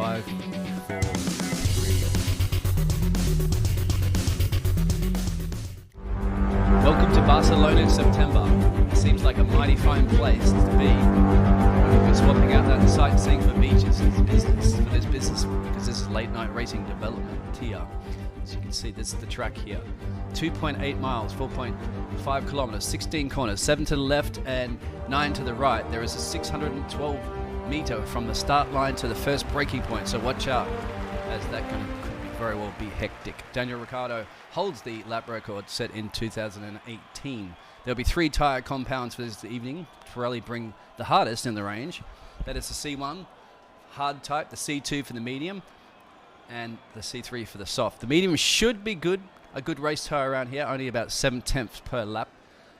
5, 4, 3. Welcome to Barcelona in September. It seems like a mighty fine place to be. We've been swapping out that sightseeing for beaches for this business, because this is late night racing development here. As you can see, this is the track here. 2.8 miles, 4.5 kilometers, 16 corners, 7 to the left and 9 to the right. There is a 612 meter from the start line to the first braking point, so watch out, as that could very well be hectic. Daniel Ricciardo holds the lap record set in 2018. There'll be 3 tyre compounds for this evening. Pirelli bring the hardest in the range. That is the C1 hard type, the C2 for the medium, and the C3 for the soft. The medium should be good, a good race tyre around here, only about 7/10 per lap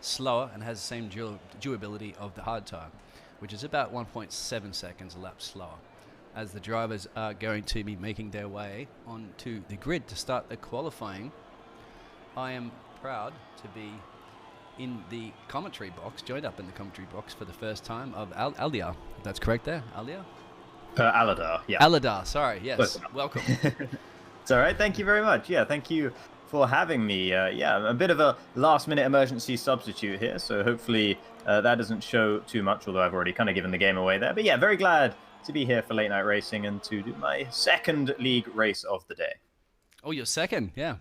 slower, and has the same durability of the hard tyre, which is about 1.7 seconds a lap slower, as the drivers are going to be making their way onto the grid to start the qualifying. I am proud to be in the commentary box, joined up in the commentary box for the first time of Alia. If that's correct there, Alia? Aladar, yeah. Aladar, sorry, yes. Welcome. It's all right, thank you very much. Yeah, thank you for having me. Yeah, a bit of a last-minute emergency substitute here, so hopefully that doesn't show too much, although I've already kind of given the game away there. But yeah, very glad to be here for late night racing and to do my second league race of the day. Oh, you're second, yeah.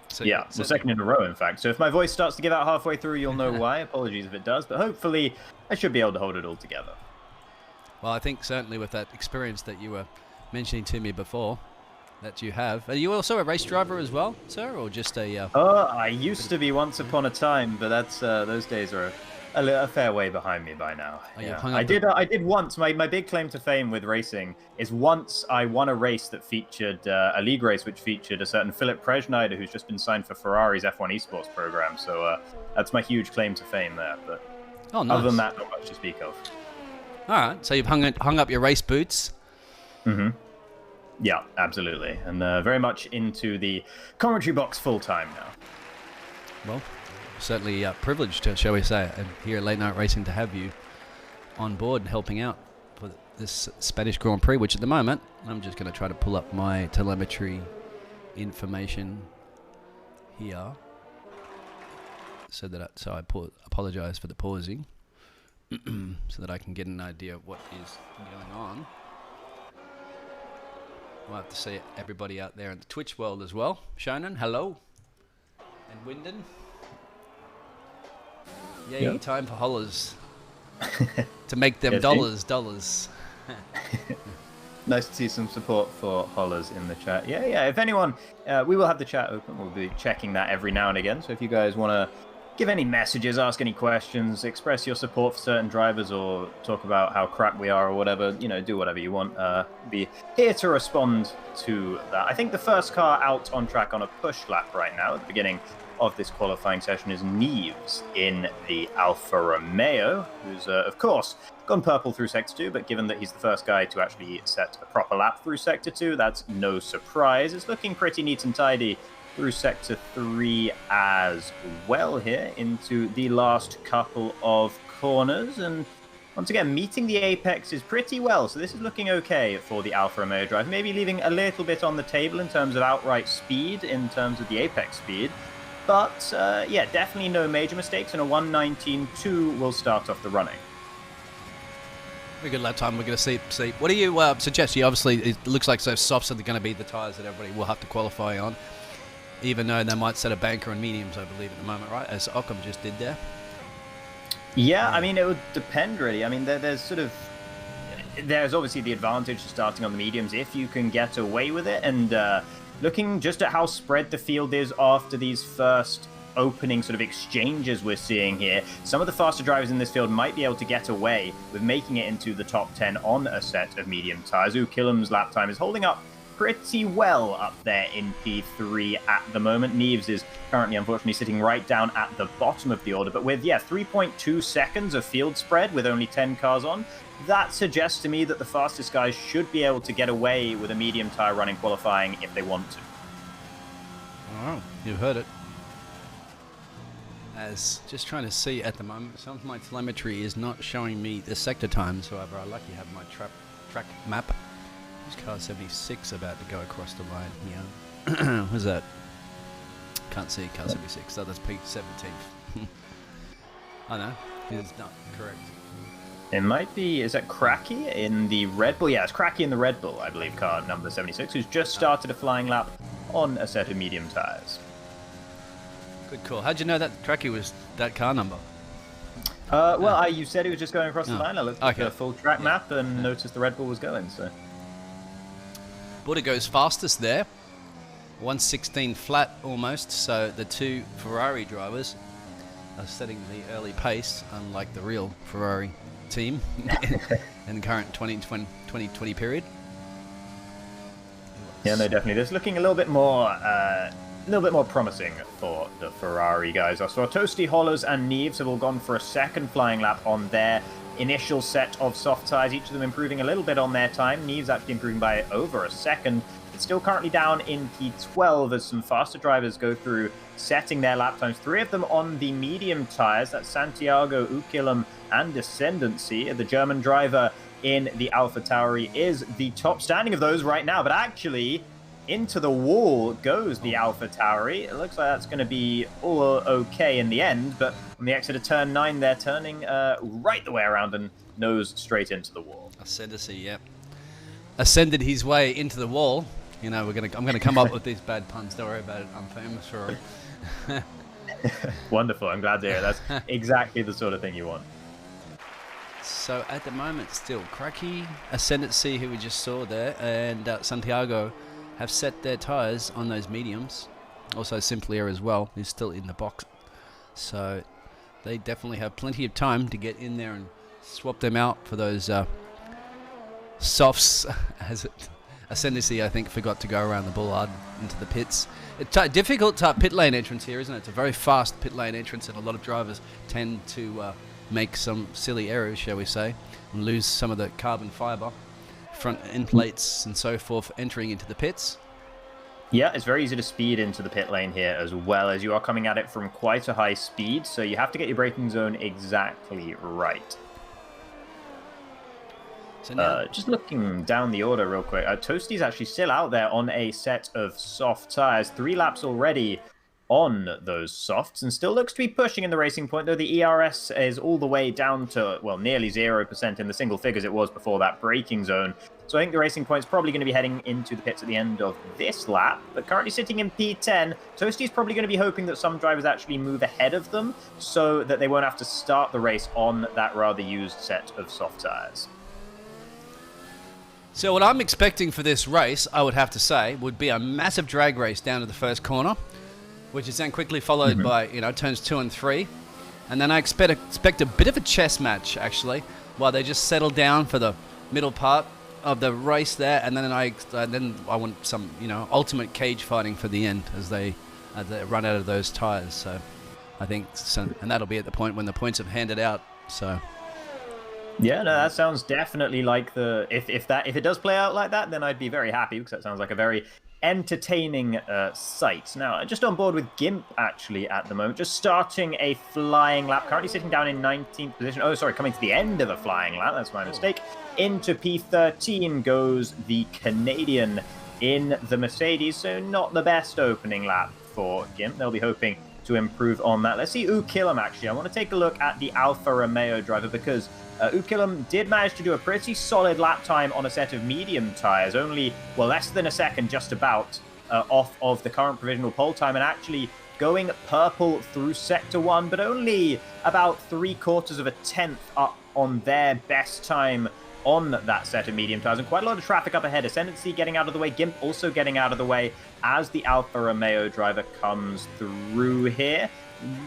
So yeah, well, second in a row, in fact. So if my voice starts to give out halfway through, you'll know why. Apologies if it does, but hopefully I should be able to hold it all together. Well, I think certainly with that experience that you were mentioning to me before, that you have. Are you also a race driver as well, sir, or just a... I used to be once upon a time, but that's those days are a fair way behind me by now. Oh, yeah. I did once. My big claim to fame with racing is once I won a race that featured a league race which featured a certain Philip Presneider, who's just been signed for Ferrari's F1 esports program. So that's my huge claim to fame there. But nice. Other than that, not much to speak of. All right, so you've hung up your race boots. Mm-hmm. Yeah, absolutely, and very much into the commentary box full time now. Well, certainly privileged, shall we say, and here at Late Night Racing to have you on board and helping out for this Spanish Grand Prix, which at the moment, I'm just going to try to pull up my telemetry information here. So I apologize for the pausing, so that I can get an idea of what is going on. We'll have to see everybody out there in the Twitch world as well. Shonen, hello. And Wyndon. Yay, yep. Time for hollers. To make them dollars. Nice to see some support for hollers in the chat. Yeah. If anyone, we will have the chat open. We'll be checking that every now and again. So if you guys want to give any messages, ask any questions, express your support for certain drivers, or talk about how crap we are or whatever, do whatever you want. Be here to respond to that. I think the first car out on track on a push lap right now at the beginning of this qualifying session is Neves in the Alfa Romeo, who's, of course, gone purple through Sector 2, but given that he's the first guy to actually set a proper lap through Sector 2, that's no surprise. It's looking pretty neat and tidy through Sector 3 as well here into the last couple of corners, and once again meeting the apexes pretty well, so this is looking okay for the Alfa Romeo drive, maybe leaving a little bit on the table in terms of outright speed, in terms of the apex speed, but yeah, definitely no major mistakes, and a 1:19.2 will start off the running. Very good lap time. We're going to see. What do you suggest? Obviously, it looks like those softs are going to be the tyres that everybody will have to qualify on, even though they might set a banker on mediums, I believe, at the moment, right? As Occam just did there. Yeah, I mean, it would depend, really. I mean, there's obviously the advantage of starting on the mediums if you can get away with it. And looking just at how spread the field is after these first opening sort of exchanges we're seeing here, some of the faster drivers in this field might be able to get away with making it into the top 10 on a set of medium tyres. Killam's lap time is holding up pretty well up there in P3 at the moment. Neves is currently, unfortunately, sitting right down at the bottom of the order. But with, 3.2 seconds of field spread with only 10 cars on, that suggests to me that the fastest guys should be able to get away with a medium tyre running qualifying if they want to. Oh, you've heard it. As just trying to see at the moment, some of my telemetry is not showing me the sector times. However, I luckily have my track map Who's car 76 about to go across the line here? Who's that? Can't see car 76. Oh, that's Pete 17th. I know. It's not correct. It might be, is it Cracky in the Red Bull? Yeah, it's Cracky in the Red Bull, I believe, car number 76, who's just started a flying lap on a set of medium tyres. Good call. How'd you know that Cracky was that car number? You said he was just going across the line. I looked at the full track map and noticed the Red Bull was going, so. Buddha goes fastest there. 116 flat almost, so the two Ferrari drivers are setting the early pace, unlike the real Ferrari team in the current 2020 period. Yeah, no, definitely. This looking a little bit more promising for the Ferrari guys. I saw Toasty, Hollows, and Neves have all gone for a second flying lap on their initial set of soft tyres, each of them improving a little bit on their time. Neves actually improving by over a second. It's still currently down in P12 as some faster drivers go through setting their lap times. 3 of them on the medium tyres. That's Santiago, Ukilam, and Ascendancy. The German driver in the AlphaTauri is the top standing of those right now, but actually into the wall goes the AlphaTauri. It looks like that's going to be all okay in the end, but on the exit of turn 9, they're turning right the way around and nose straight into the wall. Ascendancy, yep. Ascended his way into the wall. You know, I'm gonna come up with these bad puns. Don't worry about it. I'm famous for it. Wonderful. I'm glad to hear. That's exactly the sort of thing you want. So at the moment, still Cracky, Ascendancy, who we just saw there, and Santiago have set their tyres on those mediums. Also Simply Air as well is still in the box. So they definitely have plenty of time to get in there and swap them out for those softs. Ascendancy, I think, forgot to go around the bollard into the pits. It's a difficult pit lane entrance here, isn't it? It's a very fast pit lane entrance, and a lot of drivers tend to make some silly errors, shall we say, and lose some of the carbon fibre, front end plates and so forth entering into the pits. Yeah, it's very easy to speed into the pit lane here, as well as you are coming at it from quite a high speed, so you have to get your braking zone exactly right. So just looking down the order real quick, Toasty's actually still out there on a set of soft tyres. 3 laps already on those softs, and still looks to be pushing in the Racing Point, though the ERS is all the way down to, well, nearly 0% in the single figures it was before that braking zone. So I think the Racing Point's probably going to be heading into the pits at the end of this lap, but currently sitting in P10. Toasty's probably going to be hoping that some drivers actually move ahead of them so that they won't have to start the race on that rather used set of soft tyres. So what I'm expecting for this race, I would have to say, would be a massive drag race down to the first corner, which is then quickly followed by, turns 2 and 3. And then I expect a bit of a chess match, actually, while they just settle down for the middle part of the race there. And then I want some, ultimate cage fighting for the end as they run out of those tyres. So I think, and that'll be at the point when the points have handed out. So. Yeah, no, that sounds definitely like if it does play out like that, then I'd be very happy, because that sounds like a very entertaining sight. Now, just on board with Gimp actually at the moment, just starting a flying lap, currently sitting down in 19th position. Oh, sorry, coming to the end of a flying lap, that's my mistake. Into P13 goes the Canadian in the Mercedes, so not the best opening lap for Gimp. They'll be hoping to improve on that. Let's see Ukilam actually. I want to take a look at the Alfa Romeo driver, because Ukilam did manage to do a pretty solid lap time on a set of medium tyres, only, well, less than a second just about off of the current provisional pole time, and actually going purple through Sector 1, but only about 3/4 of a tenth up on their best time on that set of medium tyres, and quite a lot of traffic up ahead. Ascendancy getting out of the way, Gimp also getting out of the way as the Alfa Romeo driver comes through here.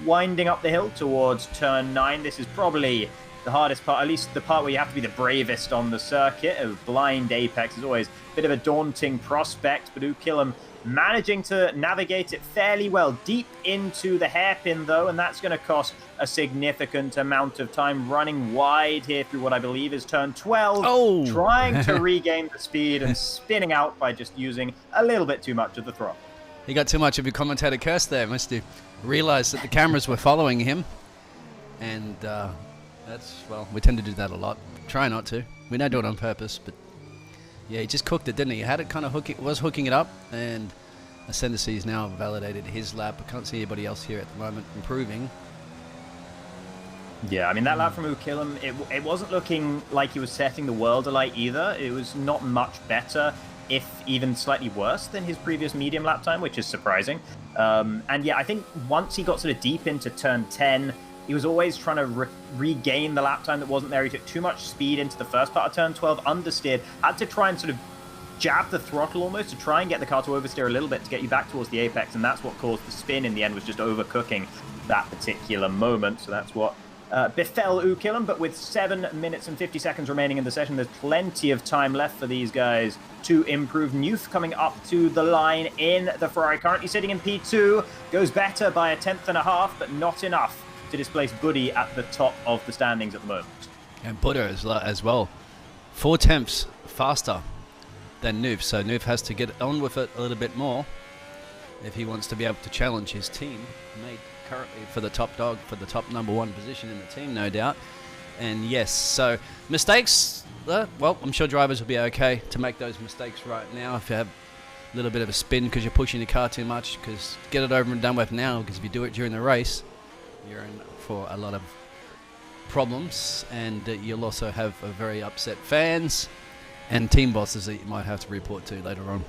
Winding up the hill towards turn 9, this is probably the hardest part, at least the part where you have to be the bravest on the circuit. A blind apex is always a bit of a daunting prospect, but Ukilam managing to navigate it fairly well. Deep into the hairpin, though, and that's going to cost a significant amount of time. Running wide here through what I believe is turn 12. Oh! Trying to regain the speed and spinning out by just using a little bit too much of the throttle. He got too much of your commentator curse there. Must have realised that the cameras were following him. And we tend to do that a lot. Try not to. We don't do it on purpose, but Yeah, he just cooked it, didn't he? He had it kind of hooking it up, and Ascendancy's now validated his lap. I can't see anybody else here at the moment improving. Yeah, I mean, that lap from Ukilum, it wasn't looking like he was setting the world alight either. It was not much better, if even slightly worse than his previous medium lap time, which is surprising. And yeah, I think once he got sort of deep into turn 10, he was always trying to regain the lap time that wasn't there. He took too much speed into the first part of turn 12, understeered, had to try and sort of jab the throttle almost to try and get the car to oversteer a little bit to get you back towards the apex, and that's what caused the spin in the end, was just overcooking that particular moment. So that's what befell Ukilum, but with 7 minutes and 50 seconds remaining in the session, there's plenty of time left for these guys to improve. Newf coming up to the line in the Ferrari, currently sitting in P2, goes better by a tenth and a half, but not enough to displace Buddy at the top of the standings at the moment. And Buddha as well. 4 tenths faster than Newf, so Newf has to get on with it a little bit more if he wants to be able to challenge his team mate currently for the top dog, for the top number 1 position in the team, no doubt. And yes, so mistakes, well, I'm sure drivers will be okay to make those mistakes right now if you have a little bit of a spin because you're pushing the car too much, because get it over and done with now, because if you do it during the race, you're in for a lot of problems, and you'll also have a very upset fans and team bosses that you might have to report to later on.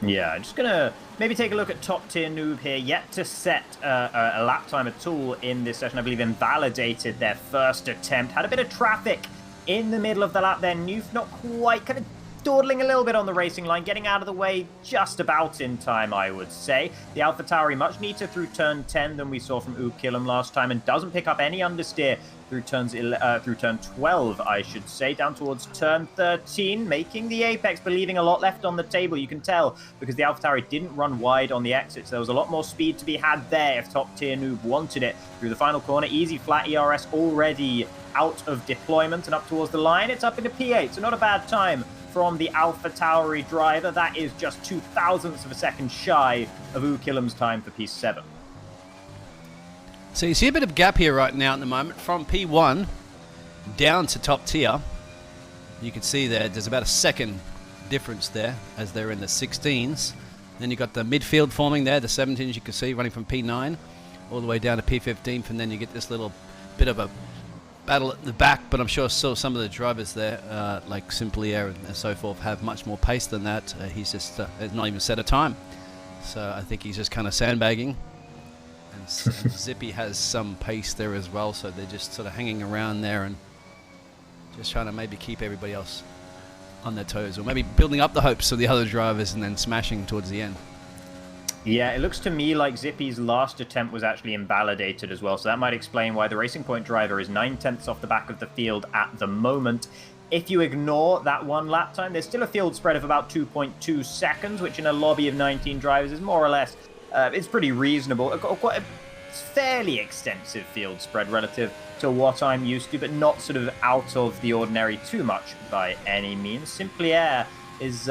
Yeah, just going to maybe take a look at top tier noob here. Yet to set a lap time at all in this session. I believe invalidated their first attempt. Had a bit of traffic in the middle of the lap there. Newf not quite, kind of dawdling a little bit on the racing line, getting out of the way just about in time, I would say. The AlphaTauri much neater through turn 10 than we saw from Ukilum last time, and doesn't pick up any understeer through turn 12, I should say, down towards turn 13, making the apex, but leaving a lot left on the table. You can tell because the AlphaTauri didn't run wide on the exits. There was a lot more speed to be had there if top tier noob wanted it. Through the final corner, easy flat ERS already out of deployment and up towards the line. It's up into P8, so not a bad time from the AlphaTauri driver. That is just 0.02 of a second shy of Ukilum's time for P7. So you see a bit of gap here right now at the moment from P1 down to top tier. You can see there's about a second difference there as they're in the 16s. Then you've got the midfield forming there, the 17s you can see running from P9 all the way down to P15, and then you get this little bit of a battle at the back, but I'm sure still some of the drivers there, like Simply Air and so forth, have much more pace than that. He's just has not even set a time. So I think he's just kind of sandbagging. And Zippy has some pace there as well, so they're just sort of hanging around there and just trying to maybe keep everybody else on their toes, or maybe building up the hopes of the other drivers and then smashing towards the end. Yeah, it looks to me like Zippy's last attempt was actually invalidated as well, so that might explain why the Racing Point driver is 9/10 off the back of the field at the moment. If you ignore that one lap time, there's still a field spread of about 2.2 seconds, which in a lobby of 19 drivers is more or less, it's pretty reasonable. Quite a fairly extensive field spread relative to what I'm used to, but not sort of out of the ordinary too much by any means. Simply Air is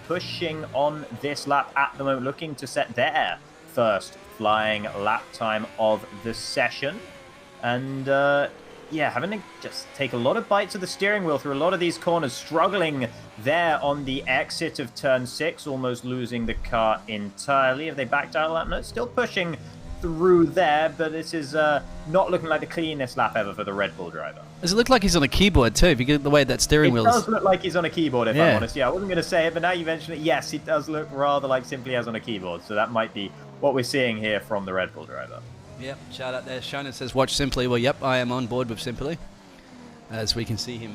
pushing on this lap at the moment, looking to set their first flying lap time of the session. And yeah, having to just take a lot of bites of the steering wheel through a lot of these corners, struggling there on the exit of turn 6, almost losing the car entirely. Have they backed out a lap? No, still pushing through there, but this is not looking like the cleanest lap ever for the Red Bull driver. Does it look like he's on a keyboard too, if you get the way that steering wheel is? It does look like he's on a keyboard, if I'm honest. Yeah, I wasn't going to say it, but now you mention it, yes, it does look rather like Simply as on a keyboard, so that might be what we're seeing here from the Red Bull driver. Yep, shout out there. Shona says, watch Simply. Well, yep, I am on board with Simply, as we can see him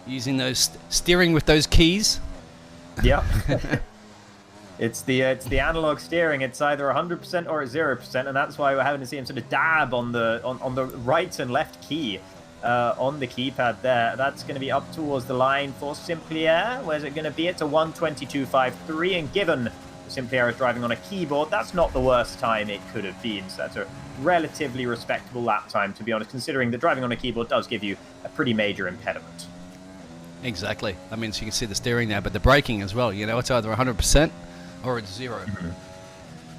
using those, steering with those keys. Yep. It's the analog steering. It's either 100% or 0%, and that's why we're having to see him sort of dab on the right and left key on the keypad there. That's going to be up towards the line for Simply Air. Where's it going to be? It's a 1:22.53, and given Simply Air is driving on a keyboard, that's not the worst time it could have been. So that's a relatively respectable lap time, to be honest, considering that driving on a keyboard does give you a pretty major impediment. Exactly. I mean, so you can see the steering now, but the braking as well. You know, it's either 100% or it's 0. Mm-hmm.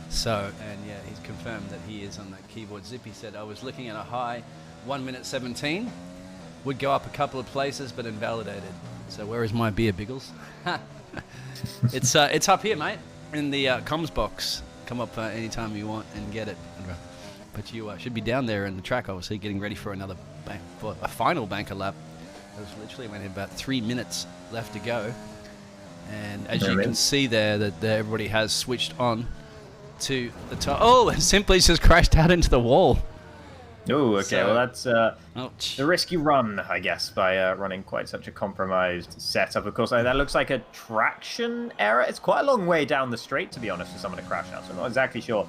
So, and yeah, he's confirmed that he is on that keyboard. Zippy said, I was looking at a high 1:17. Would go up a couple of places, but invalidated. So where is my beer, Biggles? It's up here, mate, in the comms box. Come up anytime you want and get it. But you should be down there in the track, obviously, getting ready for for a final banker lap. There's literally only about 3 minutes left to go. And as you can see there, that everybody has switched on to the top. Oh, and Simply just crashed out into the wall. Oh, okay. So, well, that's the risky run, I guess, by running quite such a compromised setup. Of course, that looks like a traction error. It's quite a long way down the straight, to be honest, for someone to crash out. So I'm not exactly sure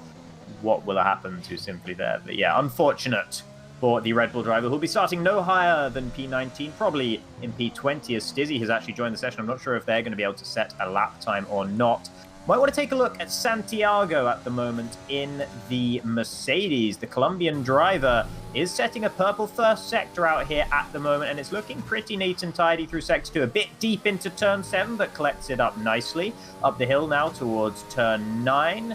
what will happen to Simply there. But yeah, unfortunate for the Red Bull driver, who'll be starting no higher than P19, probably in P20, as Stizzy has actually joined the session. I'm not sure if they're going to be able to set a lap time or not. Might want to take a look at Santiago at the moment in the Mercedes. The Colombian driver is setting a purple first sector out here at the moment, and it's looking pretty neat and tidy through sector 2. A bit deep into turn 7, but collects it up nicely. Up the hill now towards turn 9.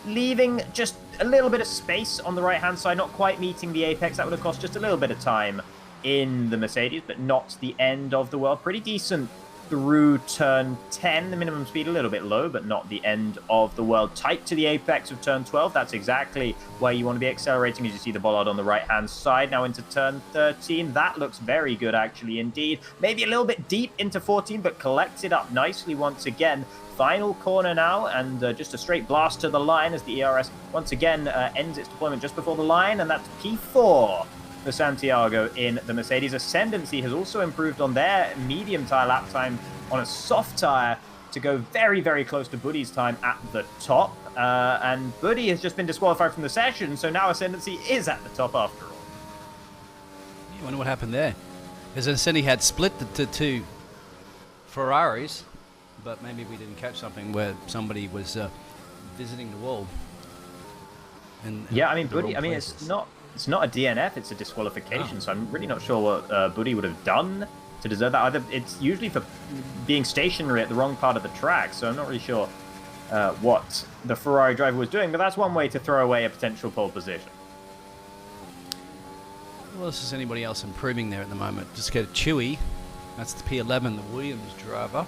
Leaving just a little bit of space on the right-hand side, not quite meeting the apex. That would have cost just a little bit of time in the Mercedes, but not the end of the world. Pretty decent through turn 10. The minimum speed a little bit low, but not the end of the world. Tight to the apex of turn 12. That's exactly where you want to be accelerating, as you see the bollard on the right-hand side. Now into turn 13. That looks very good, actually, indeed. Maybe a little bit deep into 14, but collects it up nicely once again. Final corner now, and just a straight blast to the line as the ERS once again ends its deployment just before the line, and that's P4 for Santiago in the Mercedes. Ascendancy has also improved on their medium tire lap time on a soft tire to go very, very close to Buddy's time at the top. And Buddy has just been disqualified from the session, so now Ascendancy is at the top after all. You wonder what happened there. Because Ascendancy had split the two Ferraris, but maybe we didn't catch something where somebody was visiting the wall. And yeah, I mean, Buddy, I mean, it's not a DNF, it's a disqualification, so I'm really not sure what Buddy would have done to deserve that. Either it's usually for being stationary at the wrong part of the track, so I'm not really sure what the Ferrari driver was doing, but that's one way to throw away a potential pole position. Well, this is anybody else improving there at the moment. Just get a Chewy. That's the P11, the Williams driver.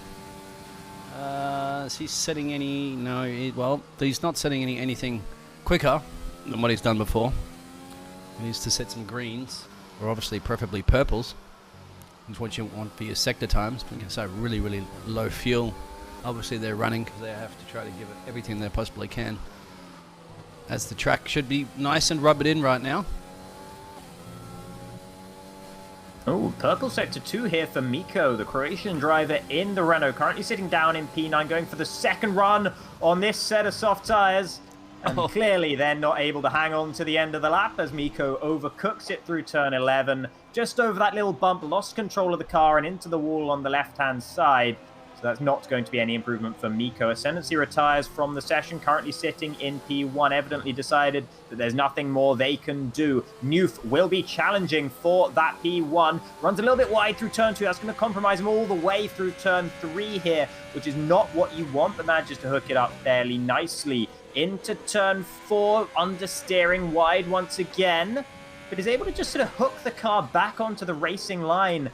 Is he setting any... No, well, he's not setting anything quicker than what he's done before. He needs to set some greens, or obviously preferably purples. That's what you want for your sector times. So really, really low fuel. Obviously they're running because they have to try to give it everything they possibly can. As the track should be nice and rubbered in right now. Oh, purple sector 2 here for Miko, the Croatian driver in the Renault, currently sitting down in P9, going for the second run on this set of soft tyres. And clearly they're not able to hang on to the end of the lap as Miko overcooks it through turn 11. Just over that little bump, lost control of the car and into the wall on the left-hand side. So that's not going to be any improvement for Miko. Ascendancy retires from the session, currently sitting in P1, evidently decided that there's nothing more they can do. Newf will be challenging for that P1. Runs a little bit wide through turn 2. That's going to compromise him all the way through turn 3 here, which is not what you want, but manages to hook it up fairly nicely. Into turn 4, understeering wide once again, but is able to just sort of hook the car back onto the racing line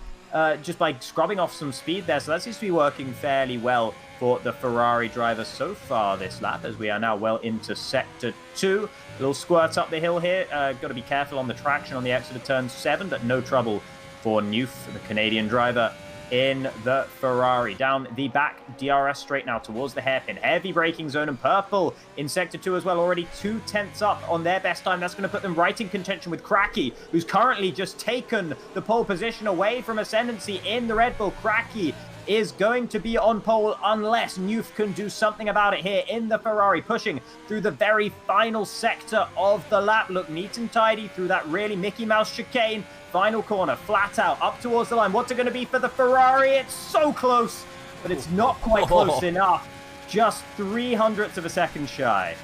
just by scrubbing off some speed there. So that seems to be working fairly well for the Ferrari driver so far this lap, as we are now well into sector 2. Little squirts up the hill here. Got to be careful on the traction on the exit of turn 7, but no trouble for Newf, the Canadian driver in the Ferrari. Down the back DRS straight now towards the hairpin. Heavy braking zone, and purple in sector 2 as well, already 2 tenths up on their best time. That's going to put them right in contention with Cracky, who's currently just taken the pole position away from Ascendancy in the Red Bull. Cracky is going to be on pole unless Newf can do something about it here in the Ferrari, pushing through the very final sector of the lap. Look neat and tidy through that really Mickey Mouse chicane. Final corner, flat out, up towards the line. What's it going to be for the Ferrari? It's so close, but it's not quite close enough. Just 0.03 of a second shy.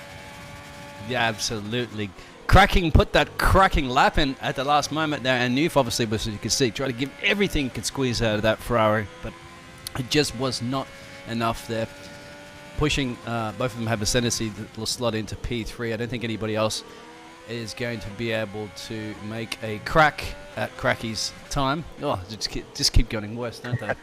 Yeah, absolutely. Put that cracking lap in at the last moment there, and Newf obviously was, as you can see, tried to give everything he could squeeze out of that Ferrari, but it just was not enough there. Pushing, both of them have ascendancy that will slot into P3. I don't think anybody else is going to be able to make a crack at Cracky's time. Oh, just keep getting worse, don't they?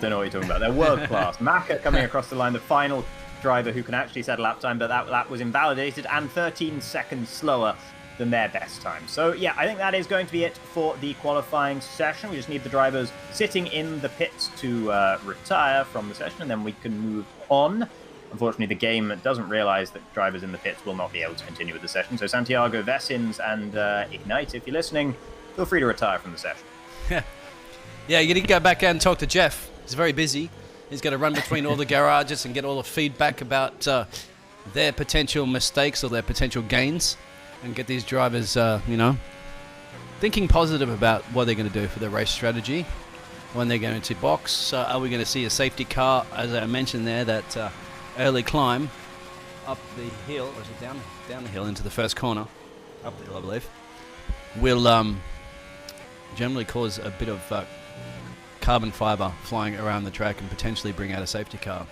Don't know what you're talking about. They're world class. Maka coming across the line, the final driver who can actually set a lap time, but that was invalidated and 13 seconds slower than their best time. So yeah, I think that is going to be it for the qualifying session. We just need the drivers sitting in the pits to retire from the session, and then we can move on. Unfortunately, the game doesn't realize that drivers in the pits will not be able to continue with the session. So Santiago, Vessins, and Ignite, if you're listening, feel free to retire from the session. Yeah, you need to go back out and talk to Jeff. He's very busy. He's going to run between all the garages and get all the feedback about their potential mistakes or their potential gains, and get these drivers, thinking positive about what they're going to do for their race strategy when they're going to box. Are we going to see a safety car, as I mentioned there, that early climb up the hill, or is it down the hill into the first corner, up the hill, I believe, will generally cause a bit of carbon fiber flying around the track and potentially bring out a safety car.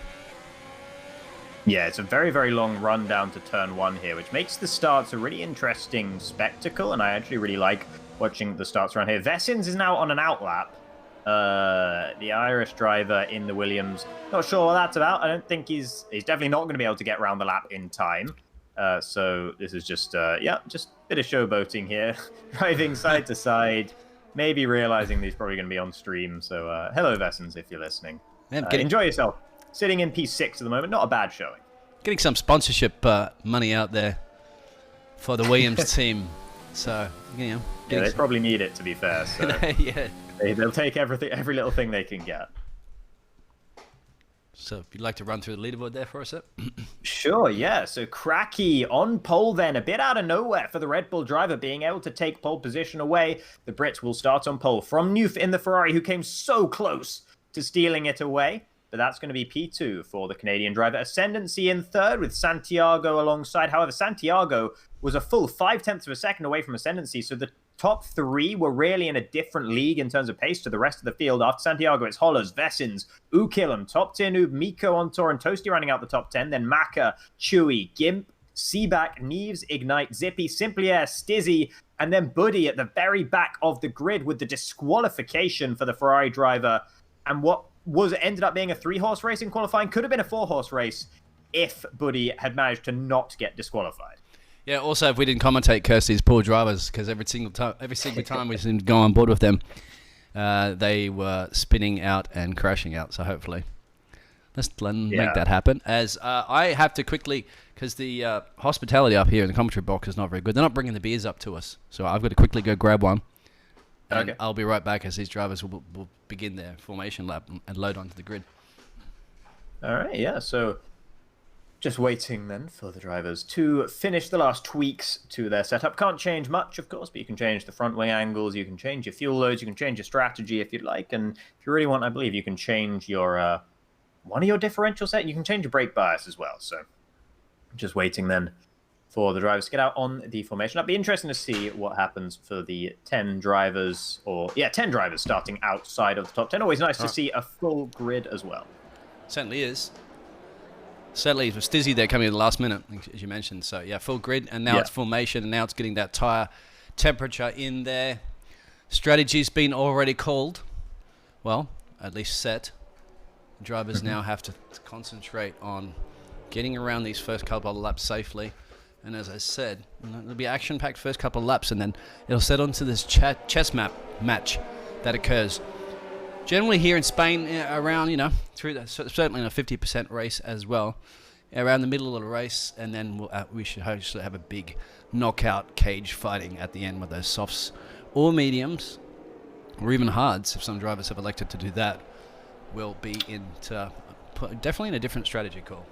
Yeah, it's a very, very long run down to turn 1 here, which makes the starts a really interesting spectacle, and I actually really like watching the starts around here. Vessins is now on an outlap. The Irish driver in the Williams, not sure what that's about. I don't think he's definitely not going to be able to get around the lap in time. So this is just just a bit of showboating here, driving side to side, maybe realizing that he's probably going to be on stream. So hello, Vessins, if you're listening. Yeah, enjoy yourself. Sitting in P6 at the moment, not a bad showing. Getting some sponsorship money out there for the Williams team. So, yeah, they probably need it, to be fair. So yeah. They'll take every little thing they can get. So if you'd like to run through the leaderboard there for us, sir. Sure, yeah. So Cracky on pole then, a bit out of nowhere for the Red Bull driver, being able to take pole position away. The Brits will start on pole from Newf in the Ferrari, who came so close to stealing it away. But that's going to be P2 for the Canadian driver. Ascendancy in third with Santiago alongside. However, Santiago was a full 0.5 of a second away from Ascendancy, so the top 3 were really in a different league in terms of pace to the rest of the field. After Santiago, it's Hollers, Vessins, Ukilum, top tier noob, Miko on tour, and Toasty running out the top 10. Then Maka, Chewy, Gimp, Seaback, Neves, Ignite, Zippy, Simply Air, Stizzy, and then Buddy at the very back of the grid with the disqualification for the Ferrari driver. And what ended up being a 3-horse race in qualifying could have been a 4-horse race if Buddy had managed to not get disqualified. Yeah, also if we didn't commentate curse these poor drivers, because every single time we seemed to go on board with them, they were spinning out and crashing out. So hopefully let's make that happen. As I have to quickly, because the hospitality up here in the commentary box is not very good. They're not bringing the beers up to us, so I've got to quickly go grab one. And I'll be right back as these drivers will begin their formation lap and load onto the grid. All right, yeah. So just waiting then for the drivers to finish the last tweaks to their setup. Can't change much, of course, but you can change the front wing angles, you can change your fuel loads, you can change your strategy if you'd like. And if you really want, I believe you can change your one of your differential set. You can change your brake bias as well. So just waiting then for the drivers to get out on the formation. It'd be interesting to see what happens for the 10 drivers, 10 drivers starting outside of the top 10. Always nice to see a full grid as well. Certainly is. Certainly it was Stizzy there coming in the last minute, as you mentioned. So, yeah, full grid, and now it's formation, and now it's getting that tyre temperature in there. Strategy's been already called. Well, at least set. Drivers now have to concentrate on getting around these first couple of laps safely. And as I said, it'll be action-packed first couple of laps, and then it'll set onto this chess match that occurs. Generally here in Spain, around, through that, certainly in a 50% race as well, around the middle of the race, and then we should hopefully have a big knockout cage fighting at the end with those softs or mediums, or even hards, if some drivers have elected to do that, will be definitely in a different strategy call.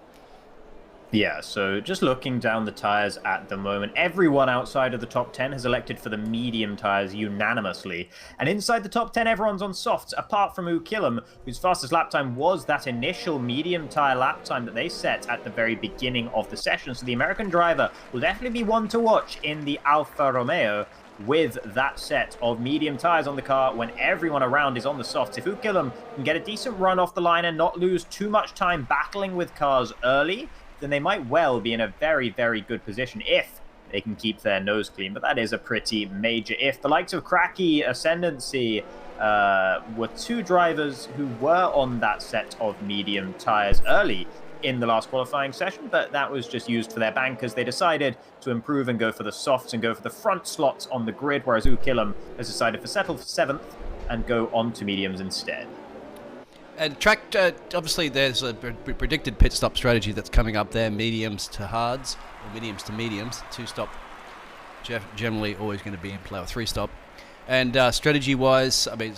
Yeah, so just looking down the tyres at the moment, everyone outside of the top 10 has elected for the medium tyres unanimously. And inside the top 10, everyone's on softs, apart from Ukilum, whose fastest lap time was that initial medium tyre lap time that they set at the very beginning of the session. So the American driver will definitely be one to watch in the Alfa Romeo with that set of medium tyres on the car when everyone around is on the softs. If Ukilum can get a decent run off the line and not lose too much time battling with cars early, and they might well be in a very, very good position if they can keep their nose clean. But that is a pretty major if. The likes of Cracky, Ascendancy were two drivers who were on that set of medium tires early in the last qualifying session, but that was just used for their bankers. They decided to improve and go for the softs and go for the front slots on the grid, whereas Ukilum has decided to settle for 7th and go on to mediums instead. And track, obviously there's a predicted pit stop strategy that's coming up there, mediums to hards, or mediums to mediums, 2-stop generally always going to be in play, or 3-stop. And strategy-wise, I think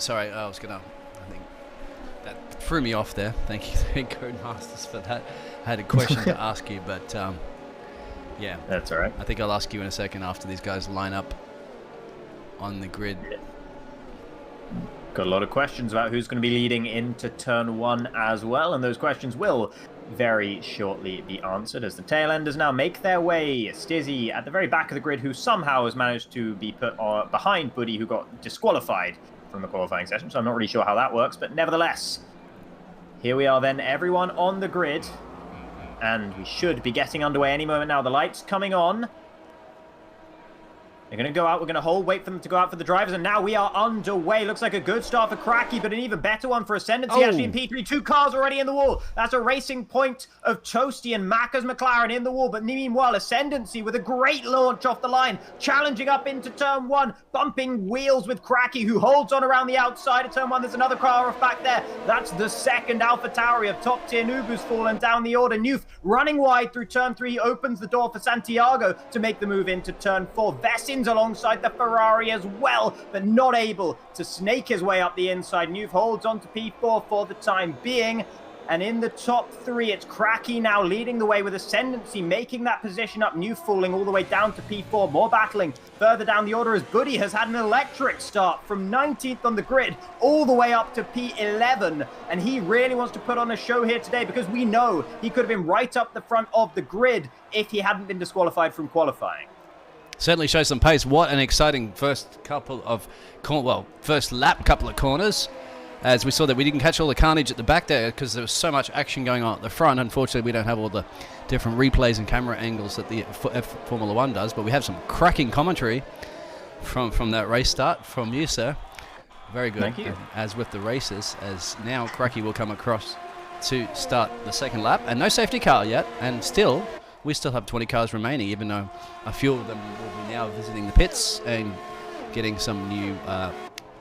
that threw me off there. Thank you, Codemasters, for that. I had a question to ask you, but yeah. That's all right. I think I'll ask you in a second after these guys line up on the grid. Got a lot of questions about who's going to be leading into turn 1 as well, and those questions will very shortly be answered as the tail enders now make their way. Stizzy at the very back of the grid, who somehow has managed to be put behind Buddy, who got disqualified from the qualifying session, so I'm not really sure how that works, but nevertheless, here we are then, everyone on the grid, and we should be getting underway any moment now. The lights coming on. They're going to go out. We're going to hold, wait for them to go out for the drivers. And now we are underway. Looks like a good start for Cracky, but an even better one for Ascendancy. Actually in P3. 2 cars already in the wall. That's a racing point of Toasty and Macca's McLaren in the wall. But meanwhile, Ascendancy with a great launch off the line. Challenging up into turn 1. Bumping wheels with Cracky, who holds on around the outside of turn 1. There's another car off back there. That's the second AlphaTauri of top tier Nubu's fallen down the order. Newf running wide through turn 3. Opens the door for Santiago to make the move into turn 4. Vessin alongside the Ferrari as well, but not able to snake his way up the inside. Newf holds on to P4 for the time being, and in the top 3, it's Cracky now leading the way with Ascendancy, making that position up. Newf falling all the way down to P4, more battling further down the order as Buddy has had an electric start from 19th on the grid all the way up to P11, and he really wants to put on a show here today because we know he could have been right up the front of the grid if he hadn't been disqualified from qualifying. Certainly shows some pace. What an exciting first lap couple of corners. As we saw that we didn't catch all the carnage at the back there because there was so much action going on at the front. Unfortunately, we don't have all the different replays and camera angles that the Formula 1 does, but we have some cracking commentary from that race start from you, sir. Very good. Thank you. As with the races, as now Cracky will come across to start the second lap, and no safety car yet, and still... we still have 20 cars remaining, even though a few of them will be now visiting the pits and getting some new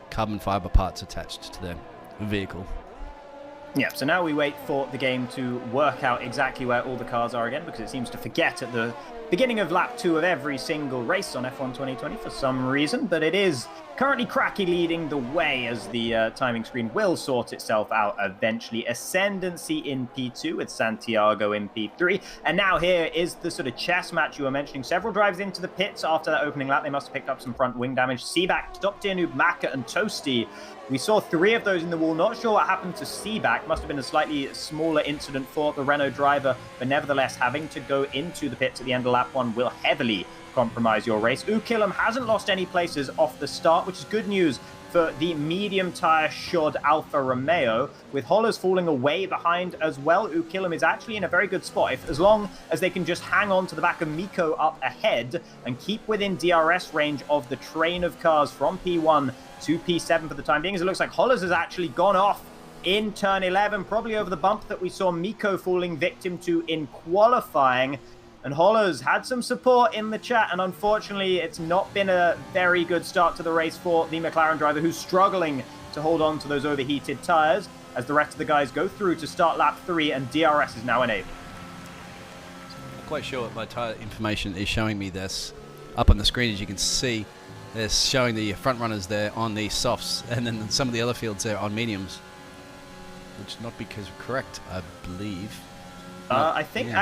carbon fiber parts attached to their vehicle. Yeah, so now we wait for the game to work out exactly where all the cars are again, because it seems to forget at the beginning of lap 2 of every single race on F1 2020 for some reason, but it is currently Cracky leading the way as the timing screen will sort itself out eventually. Ascendancy in P2 with Santiago in P3. And now here is the sort of chess match you were mentioning. Several drives into the pits after that opening lap. They must have picked up some front wing damage. Seaback, top tier noob, Macca and Toasty. We saw 3 of those in the wall. Not sure what happened to Seaback. Must have been a slightly smaller incident for the Renault driver, but nevertheless having to go into the pits at the end of lap 1 will heavily compromise your race. Ukilum hasn't lost any places off the start, which is good news for the medium tire shod Alfa Romeo, with Hollers falling away behind as well. Ukilum is actually in a very good spot as long as they can just hang on to the back of Miko up ahead and keep within DRS range of the train of cars from P1 to P7 for the time being, as it looks like Hollers has actually gone off in turn 11, probably over the bump that we saw Miko falling victim to in qualifying. And Hollers had some support in the chat, and unfortunately it's not been a very good start to the race for the McLaren driver, who's struggling to hold on to those overheated tyres as the rest of the guys go through to start lap 3, and DRS is now enabled. I'm not quite sure what my tyre information is showing me this. Up on the screen, as you can see, it's showing the front runners there on the softs, and then some of the other fields there on mediums, which not because correct, I believe. I think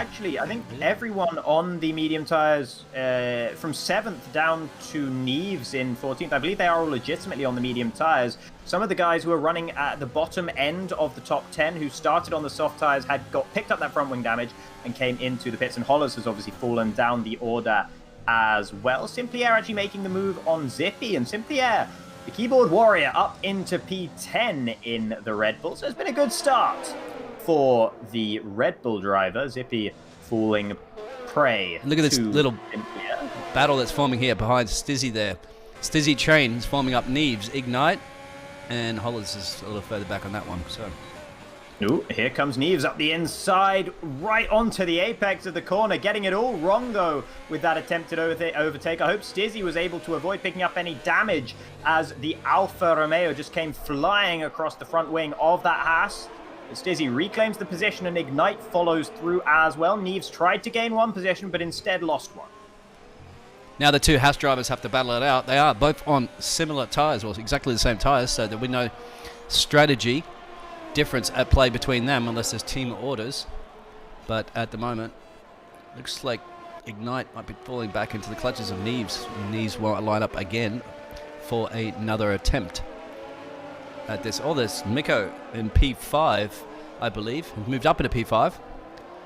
everyone on the medium tyres from 7th down to Neves in 14th, I believe they are all legitimately on the medium tyres. Some of the guys who are running at the bottom end of the top 10 who started on the soft tyres had picked up that front wing damage and came into the pits, and Hollers has obviously fallen down the order as well. Simply Air actually making the move on Zippy, and Simply Air, the keyboard warrior, up into P10 in the Red Bull. So it's been a good start for the Red Bull driver. Zippy falling prey. Look at this little battle that's forming here behind Stizzy there. Stizzy Train is forming up Neves, Ignite, and Hollis is a little further back on that one. So, ooh, here comes Neves up the inside, right onto the apex of the corner, getting it all wrong, though, with that attempted overtake. I hope Stizzy was able to avoid picking up any damage as the Alfa Romeo just came flying across the front wing of that Haas. But Stizzy reclaims the position and Ignite follows through as well. Neves tried to gain one position, but instead lost one. now the two Haas drivers have to battle it out. They are both on similar tyres, or exactly the same tyres, so there'll be no strategy difference at play between them unless there's team orders. But at the moment, looks like Ignite might be falling back into the clutches of Neves. Neves will line up again for another attempt at this. Oh, there's Miko in P5, I believe. Moved up into P5.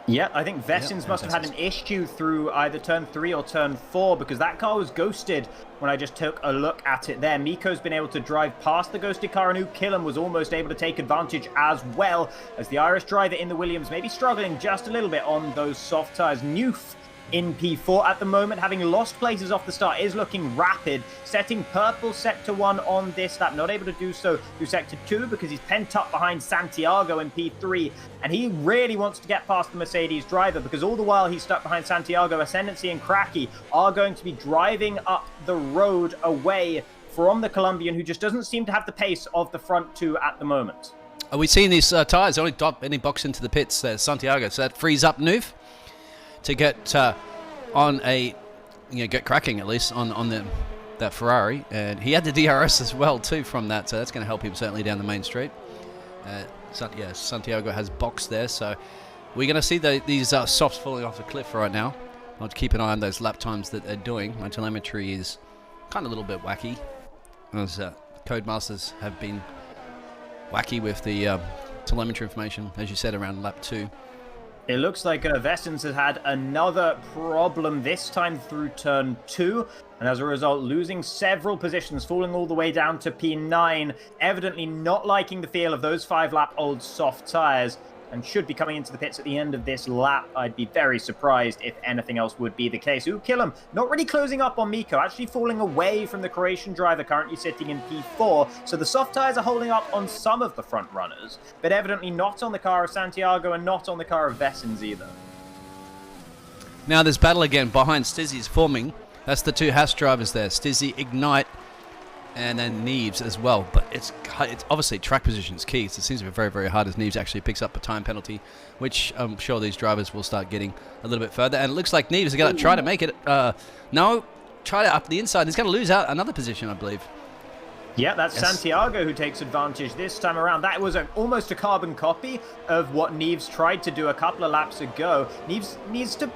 Yeah, I think Vessins must have had an issue through either turn 3 or turn 4 because that car was ghosted when I just took a look at it there. Miko's been able to drive past the ghosted car, and Killam was almost able to take advantage as well, as the Irish driver in the Williams may be struggling just a little bit on those soft tyres. Newf in P4 at the moment, having lost places off the start, is looking rapid, setting purple sector 1 on this lap, not able to do so through sector 2 because he's pent up behind Santiago in P3, and he really wants to get past the Mercedes driver because all the while he's stuck behind Santiago. Ascendancy and Cracky are going to be driving up the road away from the Colombian, who just doesn't seem to have the pace of the front two at the moment. Are we seeing these tyres only drop any box into the pits there, Santiago? So that frees up Noof to get on a, get cracking at least on that Ferrari, and he had the DRS as well too from that, so that's going to help him certainly down the main straight. Santiago has box there, so we're going to see these softs falling off a cliff right now. I'll have to keep an eye on those lap times that they're doing. My telemetry is kind of a little bit wacky, as Codemasters have been wacky with the telemetry information, as you said, around lap 2. It looks like Vessins has had another problem, this time through turn 2, and as a result losing several positions, falling all the way down to P9, evidently not liking the feel of those 5-lap-old soft tyres, and should be coming into the pits at the end of this lap. I'd be very surprised if anything else would be the case. Killam not really closing up on Miko, actually falling away from the Croatian driver currently sitting in P4. So the soft tyres are holding up on some of the front runners, but evidently not on the car of Santiago and not on the car of Vessins either. Now there's battle again behind Stizzy's forming. That's the two Haas drivers there, Stizzy, Ignite, and then Neves as well. But it's obviously track position is key. So it seems to be very, very hard as Neves actually picks up a time penalty, which I'm sure these drivers will start getting a little bit further. And it looks like Neves is going to try to make it. No, try to up the inside. He's going to lose out another position, I believe. Yeah, that's yes. Santiago who takes advantage this time around. That was almost a carbon copy of what Neves tried to do a couple of laps ago. Neves needs to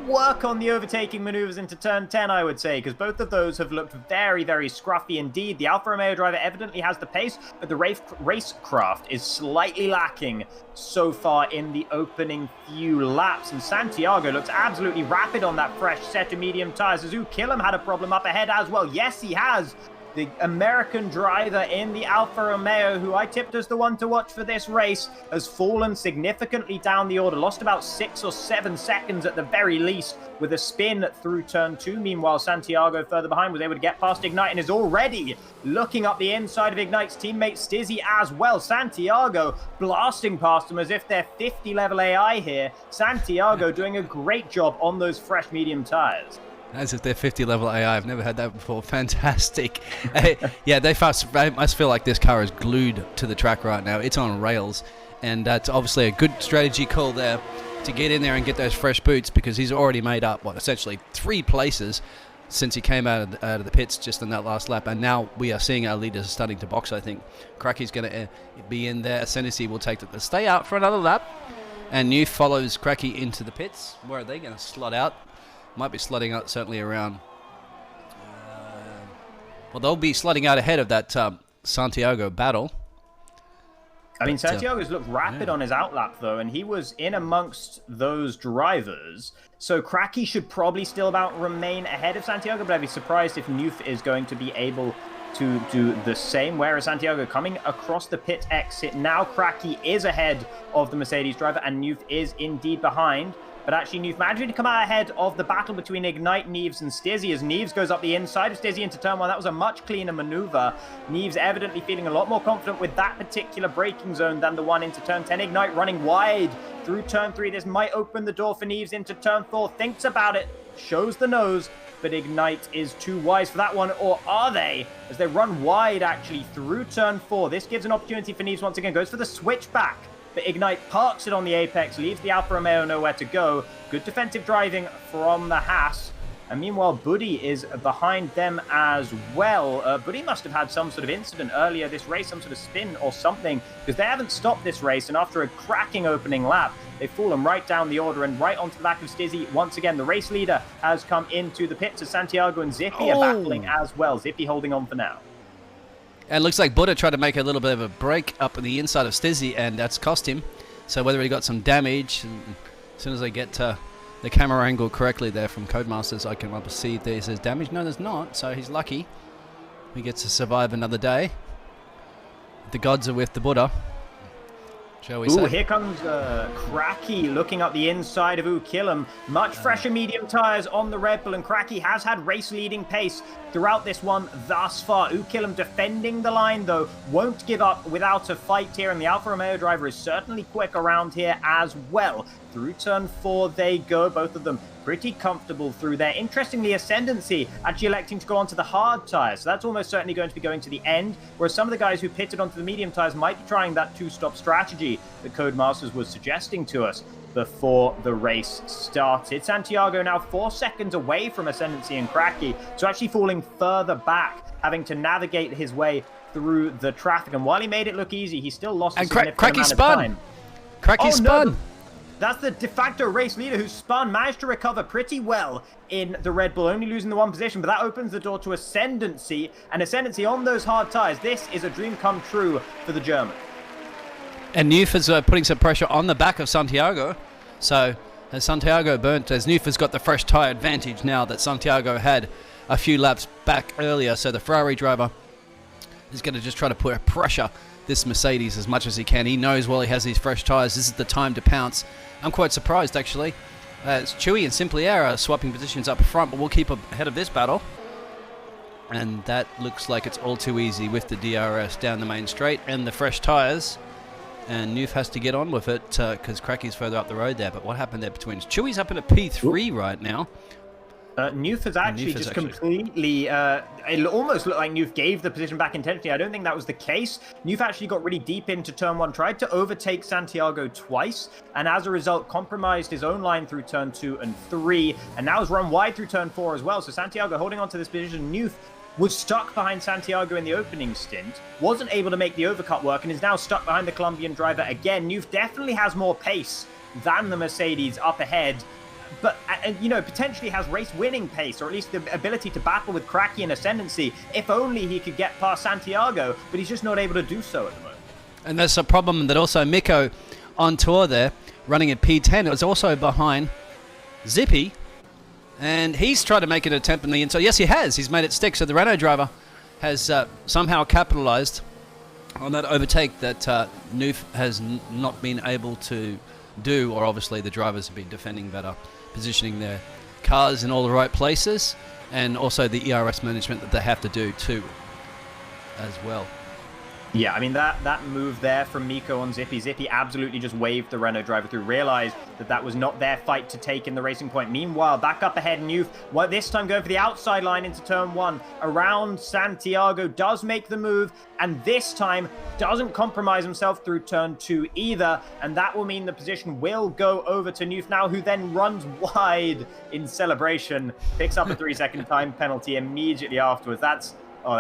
work on the overtaking maneuvers into turn 10, I would say, because both of those have looked very, very scruffy indeed. The Alfa Romeo driver evidently has the pace, but the racecraft is slightly lacking so far in the opening few laps, and Santiago looks absolutely rapid on that fresh set of medium tyres. Killam had a problem up ahead as well. Yes, he has. The American driver in the Alfa Romeo, who I tipped as the one to watch for this race, has fallen significantly down the order, lost about 6 or 7 seconds at the very least with a spin through turn 2. Meanwhile, Santiago further behind was able to get past Ignite and is already looking up the inside of Ignite's teammate Stizzy as well. Santiago blasting past them as if they're 50 level AI here. Santiago doing a great job on those fresh medium tires. As if they're 50 level AI. I've never had that before. Fantastic. Yeah, they must feel like this car is glued to the track right now. It's on rails. And that's obviously a good strategy call there to get in there and get those fresh boots, because he's already made up, essentially 3 places since he came out of the pits just in that last lap. And now we are seeing our leaders starting to box, I think. Cracky's going to be in there. Ascendancy will take the stay out for another lap. And New follows Cracky into the pits. Where are they going to slot out? Might be slotting out certainly around. Well, they'll be slotting out ahead of that Santiago battle. I mean, Santiago's looked rapid on his outlap, though, and he was in amongst those drivers. So Cracky should probably still about remain ahead of Santiago, but I'd be surprised if Newf is going to be able to do the same. Whereas Santiago coming across the pit exit now, Cracky is ahead of the Mercedes driver, and Newf is indeed behind. but actually Newf managing to come out ahead of the battle between Ignite, Neves, and Stizzy, as Neves goes up the inside of Stizzy into turn 1. That was a much cleaner maneuver. Neves evidently feeling a lot more confident with that particular braking zone than the one into turn 10. Ignite running wide through turn 3. This might open the door for Neves into turn 4. Thinks about it, shows the nose, but Ignite is too wise for that one, or are they? As they run wide, actually, through turn 4. This gives an opportunity for Neves once again. Goes for the switchback, but Ignite parks it on the apex, leaves the Alfa Romeo nowhere to go. Good defensive driving from the Haas. And meanwhile, Buddy is behind them as well. Buddy must have had some sort of incident earlier this race, some sort of spin or something, because they haven't stopped this race. And after a cracking opening lap, they've fallen right down the order and right onto the back of Stizzy. Once again, the race leader has come into the pits as Santiago and Zippy are battling as well. Zippy holding on for now. And it looks like Buddha tried to make a little bit of a break up on the inside of Stizzy, and that's cost him. So whether he got some damage, as soon as I get the camera angle correctly there from Codemasters, I can see if there's damage. No, there's not, so he's lucky. He gets to survive another day. The gods are with the Buddha, shall we say. Here comes Cracky looking up the inside of Killam. Much fresher medium tyres on the Red Bull, and Cracky has had race-leading pace throughout this one thus far. Killam defending the line, though, won't give up without a fight here, and the Alfa Romeo driver is certainly quick around here as well. Through turn 4 they go, both of them pretty comfortable through there. Interestingly, Ascendancy actually electing to go onto the hard tyres, so that's almost certainly going to be going to the end, whereas some of the guys who pitted onto the medium tyres might be trying that two-stop strategy that Codemasters was suggesting to us before the race started. Santiago now 4 seconds away from Ascendancy and Cracky, so actually falling further back, having to navigate his way through the traffic. And while he made it look easy, he still lost a significant amount of time. Cracky spun! No, that's the de facto race leader who spun, managed to recover pretty well in the Red Bull, only losing the one position, but that opens the door to Ascendancy, and Ascendancy on those hard tyres. This is a dream come true for the German. And Newf is putting some pressure on the back of Santiago. So as Santiago burnt, as Newf has got the fresh tyre advantage now that Santiago had a few laps back earlier, so the Ferrari driver is going to just try to put pressure this Mercedes as much as he can. He knows while he has these fresh tyres, this is the time to pounce. I'm quite surprised, actually. It's Chewy and Simply Air are swapping positions up front, but we'll keep ahead of this battle. And that looks like it's all too easy with the DRS down the main straight and the fresh tyres. And Newf has to get on with it because Cracky's further up the road there. But what happened there between Chewy's up in a P3 right now. Newf has actually completely... it almost looked like Newf gave the position back intentionally. I don't think that was the case. Newf actually got really deep into turn 1, tried to overtake Santiago twice, and as a result compromised his own line through turn 2 and 3, and now has run wide through turn 4 as well. So Santiago holding on to this position. Newf was stuck behind Santiago in the opening stint, wasn't able to make the overcut work, and is now stuck behind the Colombian driver again. Newf definitely has more pace than the Mercedes up ahead, but, you know, potentially has race-winning pace, or at least the ability to battle with Cracky and Ascendancy, if only he could get past Santiago, but he's just not able to do so at the moment. And there's a problem that also Miko on tour there, running at P10, it was also behind Zippy, and he's tried to make an attempt in the inside. Yes, he has. He's made it stick, so the Renault driver has somehow capitalized on that overtake that Newf has not been able to do, or obviously the drivers have been defending better, positioning their cars in all the right places, and also the ERS management that they have to do too as well. Yeah, I mean, that move there from Miko on Zippy. Zippy absolutely just waved the Renault driver through, realized that was not their fight to take in the racing point. Meanwhile, back up ahead, Newf, this time going for the outside line into turn 1. Around Santiago, does make the move, and this time doesn't compromise himself through turn 2 either, and that will mean the position will go over to Newf now, who then runs wide in celebration, picks up a 3-second time penalty immediately afterwards. That's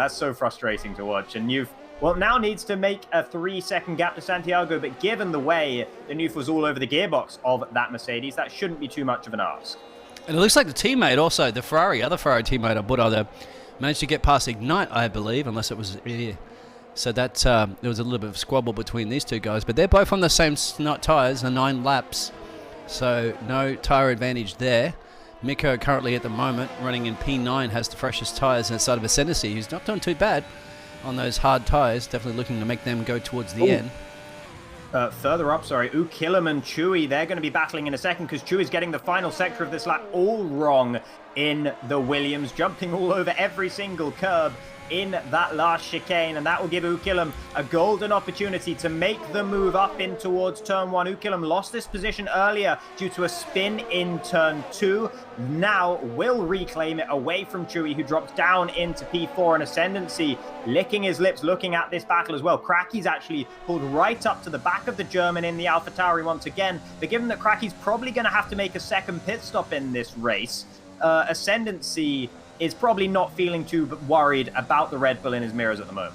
so frustrating to watch, and Newf, well, now needs to make a 3-second gap to Santiago, but given the way the Newf was all over the gearbox of that Mercedes, that shouldn't be too much of an ask. And it looks like the teammate also, the other Ferrari teammate on Buddha there, managed to get past Ignite, I believe, unless it was here. So that there was a little bit of squabble between these two guys, but they're both on the same tyres, the 9 laps, so no tyre advantage there. Miko currently at the moment running in P9 has the freshest tyres outside of Ascendancy, who's not doing too bad on those hard tyres, definitely looking to make them go towards the end. Further up, Ukilum and Chewy, they're going to be battling in a second because Chewy's getting the final sector of this lap all wrong in the Williams, jumping all over every single curb in that last chicane, and that will give Ukilum a golden opportunity to make the move up in towards turn 1. Ukilum lost this position earlier due to a spin in turn 2. Now will reclaim it away from Chewy, who drops down into P4, and Ascendancy licking his lips looking at this battle as well. Cracky's actually pulled right up to the back of the German in the AlphaTauri once again, but given that Cracky's probably going to have to make a second pit stop in this race, Ascendancy is probably not feeling too worried about the Red Bull in his mirrors at the moment.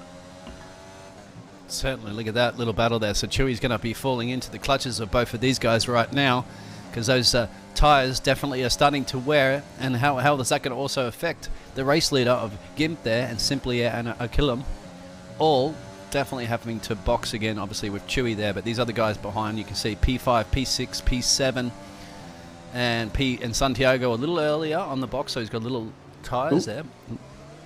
Certainly, look at that little battle there. So Chewy's going to be falling into the clutches of both of these guys right now, because those tyres definitely are starting to wear. And how is that going to also affect the race leader of Gimp there and Simply and Akilum, all definitely having to box again, obviously with Chewy there. But these other guys behind, you can see P5, P6, P7, and Santiago a little earlier on the box, so he's got a little tires there.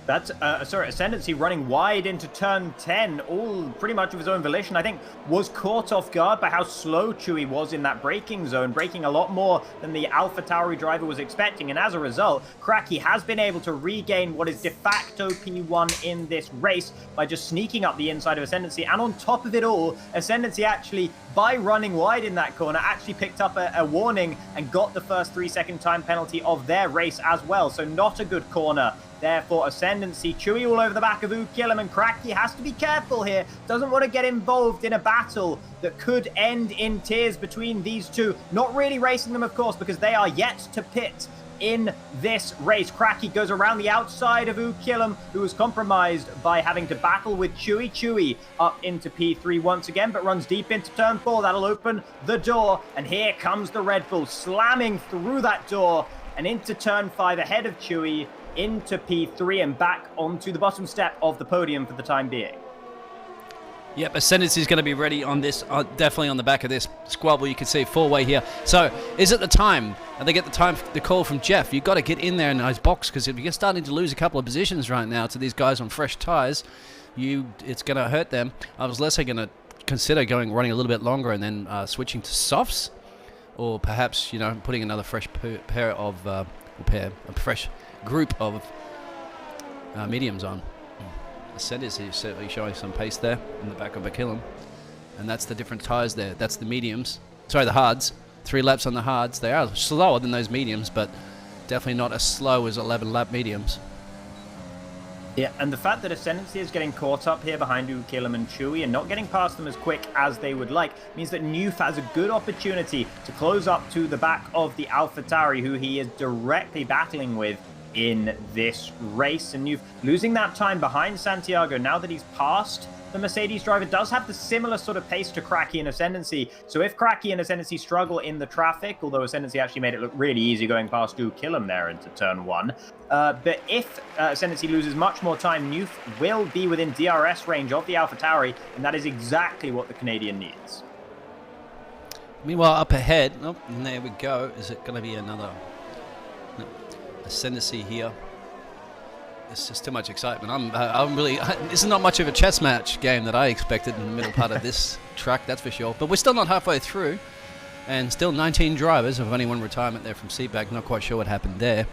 That's Ascendancy running wide into turn 10, all pretty much of his own volition. I think was caught off guard by how slow Chewy was in that braking zone, braking a lot more than the AlphaTauri driver was expecting, and as a result, Cracky has been able to regain what is de facto P1 in this race by just sneaking up the inside of Ascendancy. And on top of it all, Ascendancy actually, by running wide in that corner, actually picked up a warning and got the first 3-second time penalty of their race as well. So not a good corner. Therefore, Ascendancy, Chewy all over the back of Ukilum, and Cracky has to be careful here. Doesn't want to get involved in a battle that could end in tears between these two. Not really racing them, of course, because they are yet to pit in this race. Cracky goes around the outside of Ukilum, who was compromised by having to battle with Chewy. Chewy up into P3 once again, but runs deep into turn 4. That'll open the door, and here comes the Red Bull, slamming through that door and into turn 5 ahead of Chewy, into P3 and back onto the bottom step of the podium for the time being. Yep, Ascendancy is going to be ready on this, definitely on the back of this squabble. You can see four-way here. So, is it the time? And they get the call from Jeff. You've got to get in there in those box, because if you're starting to lose a couple of positions right now to these guys on fresh tyres, it's going to hurt them. I was less going to consider running a little bit longer and then switching to softs, or perhaps putting another fresh fresh group of mediums on. Ascendancy is certainly showing some pace there in the back of Akilum, and that's the different tyres there. That's the mediums, sorry, the hards. 3 laps on the hards. They are slower than those mediums, but definitely not as slow as 11-lap mediums. Yeah, and the fact that Ascendancy is getting caught up here behind Ukilum and Chewy and not getting past them as quick as they would like means that Newf has a good opportunity to close up to the back of the AlphaTauri, who he is directly battling with in this race. And Newf losing that time behind Santiago now that he's passed the Mercedes driver does have the similar sort of pace to Cracky and Ascendancy. So if Cracky and Ascendancy struggle in the traffic, although Ascendancy actually made it look really easy going past Ukilum there into turn 1, but if Ascendancy loses much more time, Newf will be within DRS range of the AlphaTauri, and that is exactly what the Canadian needs. Meanwhile, up ahead, and there we go. Is it going to be another Ascendancy here? It's just too much excitement. I'm really. This is not much of a chess match game that I expected in the middle part of this track, that's for sure. But we're still not halfway through, and still 19 drivers. Of only one retirement there from Seaback. Not quite sure what happened there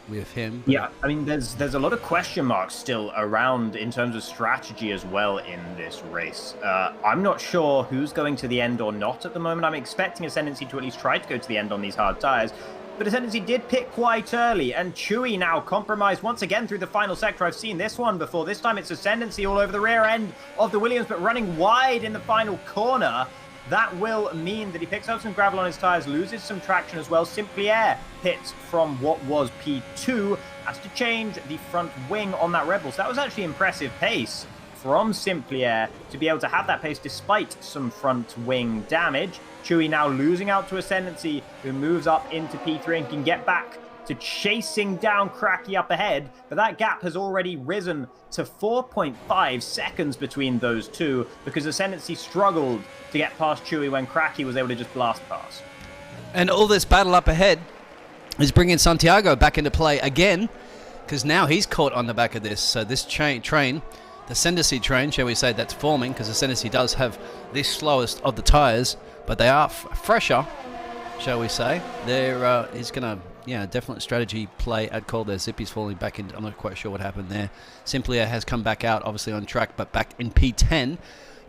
with him. Yeah, I mean, there's a lot of question marks still around in terms of strategy as well in this race. I'm not sure who's going to the end or not at the moment. I'm expecting Ascendancy to at least try to go to the end on these hard tires. But Ascendancy did pit quite early, and Chewy now compromised once again through the final sector. I've seen this one before. This time it's Ascendancy all over the rear end of the Williams, but running wide in the final corner. That will mean that he picks up some gravel on his tires, loses some traction as well. Simply Air pits from what was P2, has to change the front wing on that Red Bull. So that was actually impressive pace from Simply Air to be able to have that pace despite some front wing damage. Chewy now losing out to Ascendancy, who moves up into P3 and can get back to chasing down Cracky up ahead, but that gap has already risen to 4.5 seconds between those two because Ascendancy struggled to get past Chewy when Cracky was able to just blast past. And all this battle up ahead is bringing Santiago back into play again, because now he's caught on the back of this. So this train Ascendancy train, shall we say, that's forming, because Ascendancy does have the slowest of the tyres, but they are fresher, shall we say. There is going to, definite strategy play at call there. Zippy's falling back in. I'm not quite sure what happened there. Simply has come back out, obviously on track, but back in P10.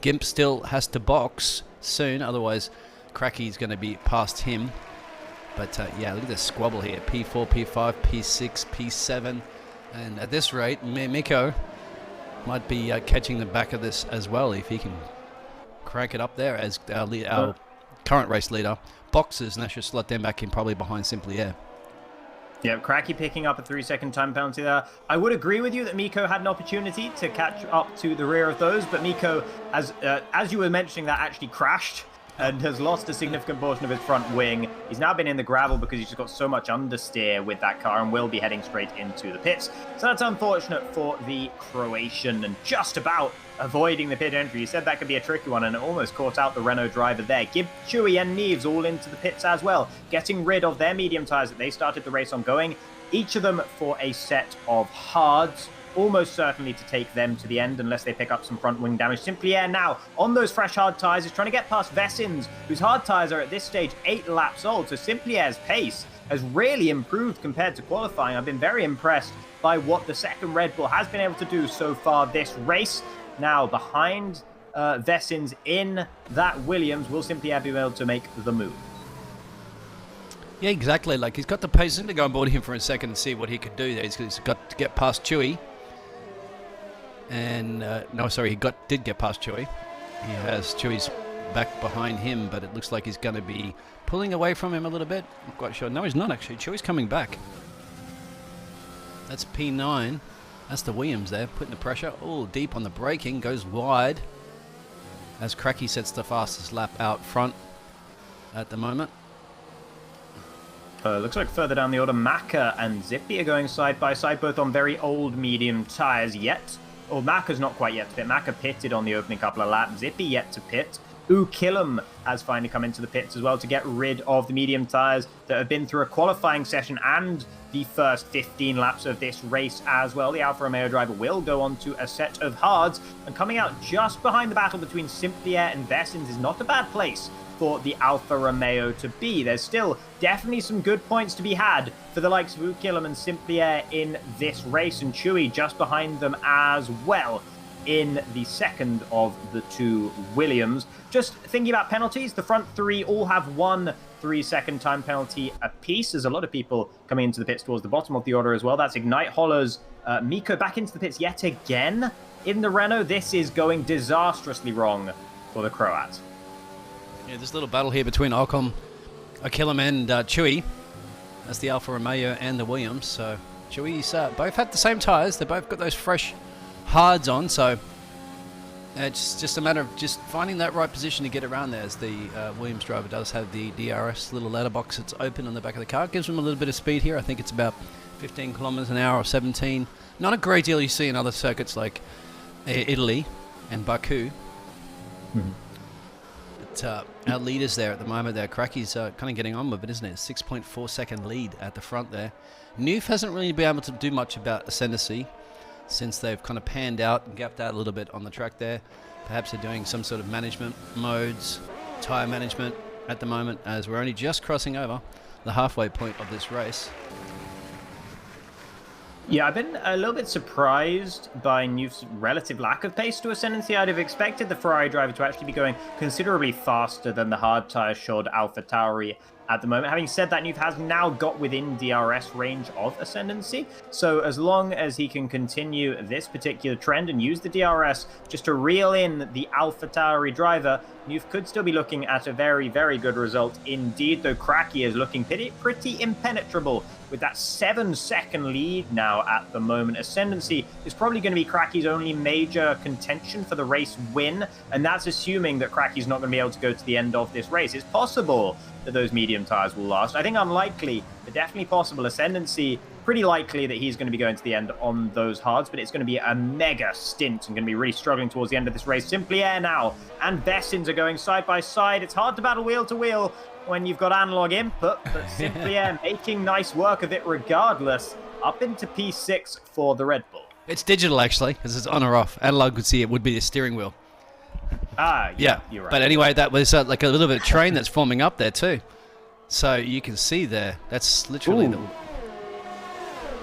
Gimp still has to box soon, otherwise Cracky's going to be past him. But look at this squabble here. P4, P5, P6, P7. And at this rate, Miko might be catching the back of this as well if he can crank it up there as our current race leader boxes, and that should slot them back in probably behind Simply Air. Yeah, Cracky picking up a 3-second time penalty there. I would agree with you that Miko had an opportunity to catch up to the rear of those, but Miko, as you were mentioning, that actually crashed and has lost a significant portion of his front wing. He's now been in the gravel because he's just got so much understeer with that car and will be heading straight into the pits. So that's unfortunate for the Croatian and just about avoiding the pit entry. You said that could be a tricky one, and it almost caught out the Renault driver there. Gibb, Chewy and Neves all into the pits as well, getting rid of their medium tyres that they started the race on going, each of them for a set of hards, almost certainly to take them to the end unless they pick up some front wing damage. Simply Air now on those fresh hard tyres is trying to get past Vessins, whose hard tyres are at this stage 8 laps old. So Simply Air's pace has really improved compared to qualifying. I've been very impressed by what the second Red Bull has been able to do so far this race. Now behind Vessins in that Williams, will Simply Air be able to make the move? Yeah, exactly. Like, he's got the pace to go on board him for a second and see what he could do there. He's got to get past Chewy. And he did get past Chewy. He has Chewy's back behind him, but it looks like he's going to be pulling away from him a little bit. I'm not quite sure. No, he's not actually. Chewy's coming back. That's P9. That's the Williams there, putting the pressure. Oh, deep on the braking, goes wide as Cracky sets the fastest lap out front at the moment. Looks like further down the order, Maka and Zippy are going side by side, both on very old medium tyres yet. Well, Maka's not quite yet to pit. Maka pitted on the opening couple of laps. Zippy yet to pit. Killam has finally come into the pits as well to get rid of the medium tyres that have been through a qualifying session and the first 15 laps of this race as well. The Alfa Romeo driver will go on to a set of hards, and coming out just behind the battle between Simply Air and Vessins is not a bad place for the Alfa Romeo to be. There's still definitely some good points to be had for the likes of Killam and Simply Air in this race, and Chewy just behind them as well in the second of the two Williams. Just thinking about penalties, the front three all have 1 3-second time penalty apiece. There's a lot of people coming into the pits towards the bottom of the order as well. That's Ignite Hollers. Miko back into the pits yet again in the Renault. This is going disastrously wrong for the Croat. Yeah, this little battle here between Killam and Chewy. That's the Alfa Romeo and the Williams. So Chewy's both had the same tyres. They both got those fresh hards on. So it's just a matter of just finding that right position to get around there, as the Williams driver does have the DRS little letterbox that's open on the back of the car. It gives them a little bit of speed here. I think it's about 15 kilometers an hour or 17. Not a great deal you see in other circuits like Italy and Baku. Mm-hmm. Our leaders there at the moment there, Cracky's kind of getting on with it, isn't it? 6.4 second lead at the front there. Newf hasn't really been able to do much about Ascendancy since they've kind of panned out and gapped out a little bit on the track there. Perhaps they're doing some sort of management modes, tyre management at the moment, as we're only just crossing over the halfway point of this race. Yeah, I've been a little bit surprised by Newf's relative lack of pace to Ascendancy. I'd have expected the Ferrari driver to actually be going considerably faster than the hard tyre showed AlphaTauri at the moment. Having said that, Newf has now got within DRS range of Ascendancy. So as long as he can continue this particular trend and use the DRS just to reel in the AlphaTauri driver, Newf could still be looking at a very, very good result indeed, though Cracky is looking pretty impenetrable with that 7-second lead now at the moment. Ascendancy is probably going to be Cracky's only major contention for the race win, and that's assuming that Cracky's not going to be able to go to the end of this race. It's possible that those medium tyres will last. I think unlikely, but definitely possible. Ascendancy, pretty likely that he's going to be going to the end on those hards, but it's going to be a mega stint and going to be really struggling towards the end of this race. Simply Air now and Vessins are going side by side. It's hard to battle wheel to wheel when you've got analog input, but Simply Air making nice work of it regardless. Up into P6 for the Red Bull. It's digital, actually, because it's on or off. Analog would see it would be the steering wheel. Yeah, you're right. But anyway, that was like a little bit of train that's forming up there too. So you can see there, that's literally the...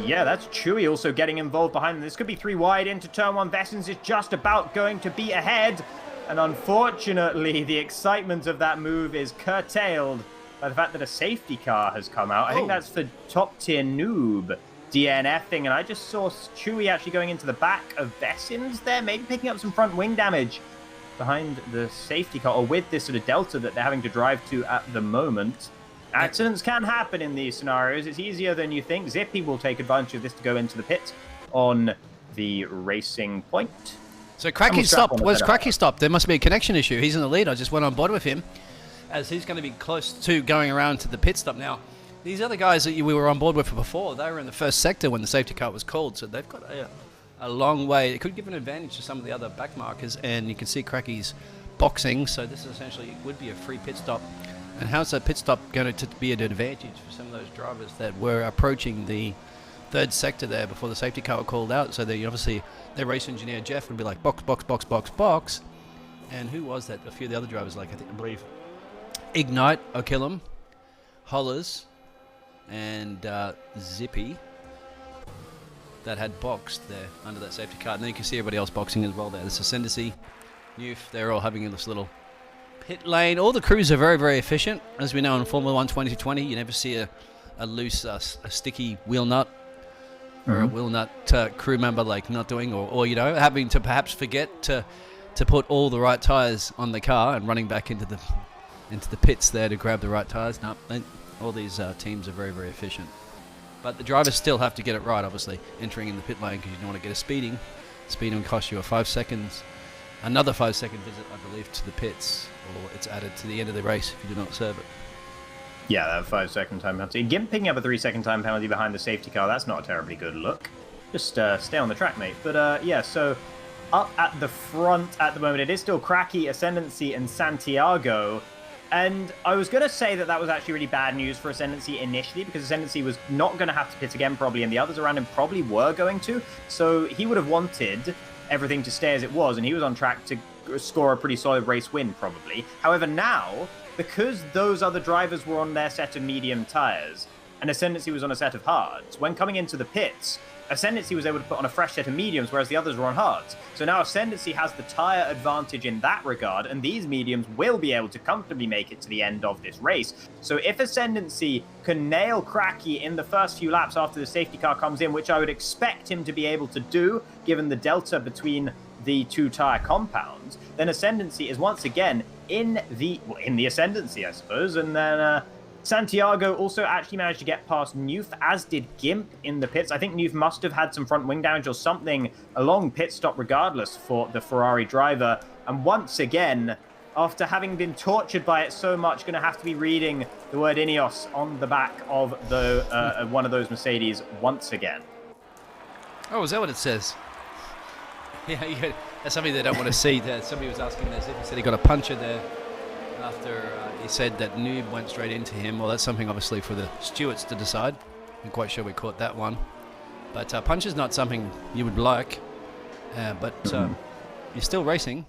Yeah, that's Chewy also getting involved behind them. This could be 3 wide into turn 1. Vessens is just about going to be ahead. And unfortunately, the excitement of that move is curtailed by the fact that a safety car has come out. I think that's for top tier noob DNFing. And I just saw Chewy actually going into the back of Vessens there, maybe picking up some front wing damage behind the safety car, or with this sort of delta that they're having to drive to at the moment. Accidents can happen in these scenarios. It's easier than you think. Zippy will take advantage of this to go into the pit on the racing point. So Cracky stopped. Where's Cracky stopped? There must be a connection issue. He's in the lead. I just went on board with him as he's going to be close to going around to the pit stop now. These other guys that we were on board with before, they were in the first sector when the safety car was called, so they've got a long way. It could give an advantage to some of the other back markers, and you can see Cracky's boxing, so this essentially would be a free pit stop. And how's that pit stop going to be an advantage for some of those drivers that were approaching the third sector there before the safety car were called out? So they obviously, their race engineer Jeff would be like box, box, box, box, box. And who was that? A few of the other drivers, like I believe Ignite, O'Killum, Hollers, and Zippy, that had boxed there under that safety car. And then you can see everybody else boxing as well there. There's Ascendancy, Newf, they're all having this little pit lane. All the crews are very, very efficient. As we know in Formula 1 2020, you never see a loose, a sticky wheel nut or a wheel nut crew member like not doing, or you know, having to perhaps forget to put all the right tires on the car and running back into the pits there to grab the right tires. No, all these teams are very, very efficient. But the drivers still have to get it right, obviously, entering in the pit lane, because you don't want to get a speeding. Speeding will cost you a 5 seconds. Another 5 second visit, I believe, to the pits, or it's added to the end of the race if you do not serve it. Yeah, that 5 second time penalty. Gimp picking up a 3 second time penalty behind the safety car, that's not a terribly good look. Just stay on the track, mate. But yeah, so up at the front at the moment, it is still Cracky, Ascendancy, and Santiago. And I was going to say that was actually really bad news for Ascendancy initially, because Ascendancy was not going to have to pit again probably, and the others around him probably were going to. So he would have wanted everything to stay as it was, and he was on track to score a pretty solid race win probably. However, now, because those other drivers were on their set of medium tires and Ascendancy was on a set of hards, when coming into the pits, Ascendancy was able to put on a fresh set of mediums, whereas the others were on hards. So now Ascendancy has the tire advantage in that regard, and these mediums will be able to comfortably make it to the end of this race. So if Ascendancy can nail Cracky in the first few laps after the safety car comes in, which I would expect him to be able to do, given the delta between the two tire compounds, then Ascendancy is once again in the Ascendancy, I suppose. And then Santiago also actually managed to get past Newf, as did Gimp in the pits. I think Newf must have had some front wing damage or something, a long pit stop regardless for the Ferrari driver. And once again, after having been tortured by it so much, going to have to be reading the word Ineos on the back of the one of those Mercedes once again. Oh, is that what it says? Yeah, that's something they don't want to see. Somebody was asking this. He said he got a puncher there after he said that Noob went straight into him. Well, that's something obviously for the stewards to decide. I'm quite sure we caught that one. But puncher's not something you would like. But you're still racing,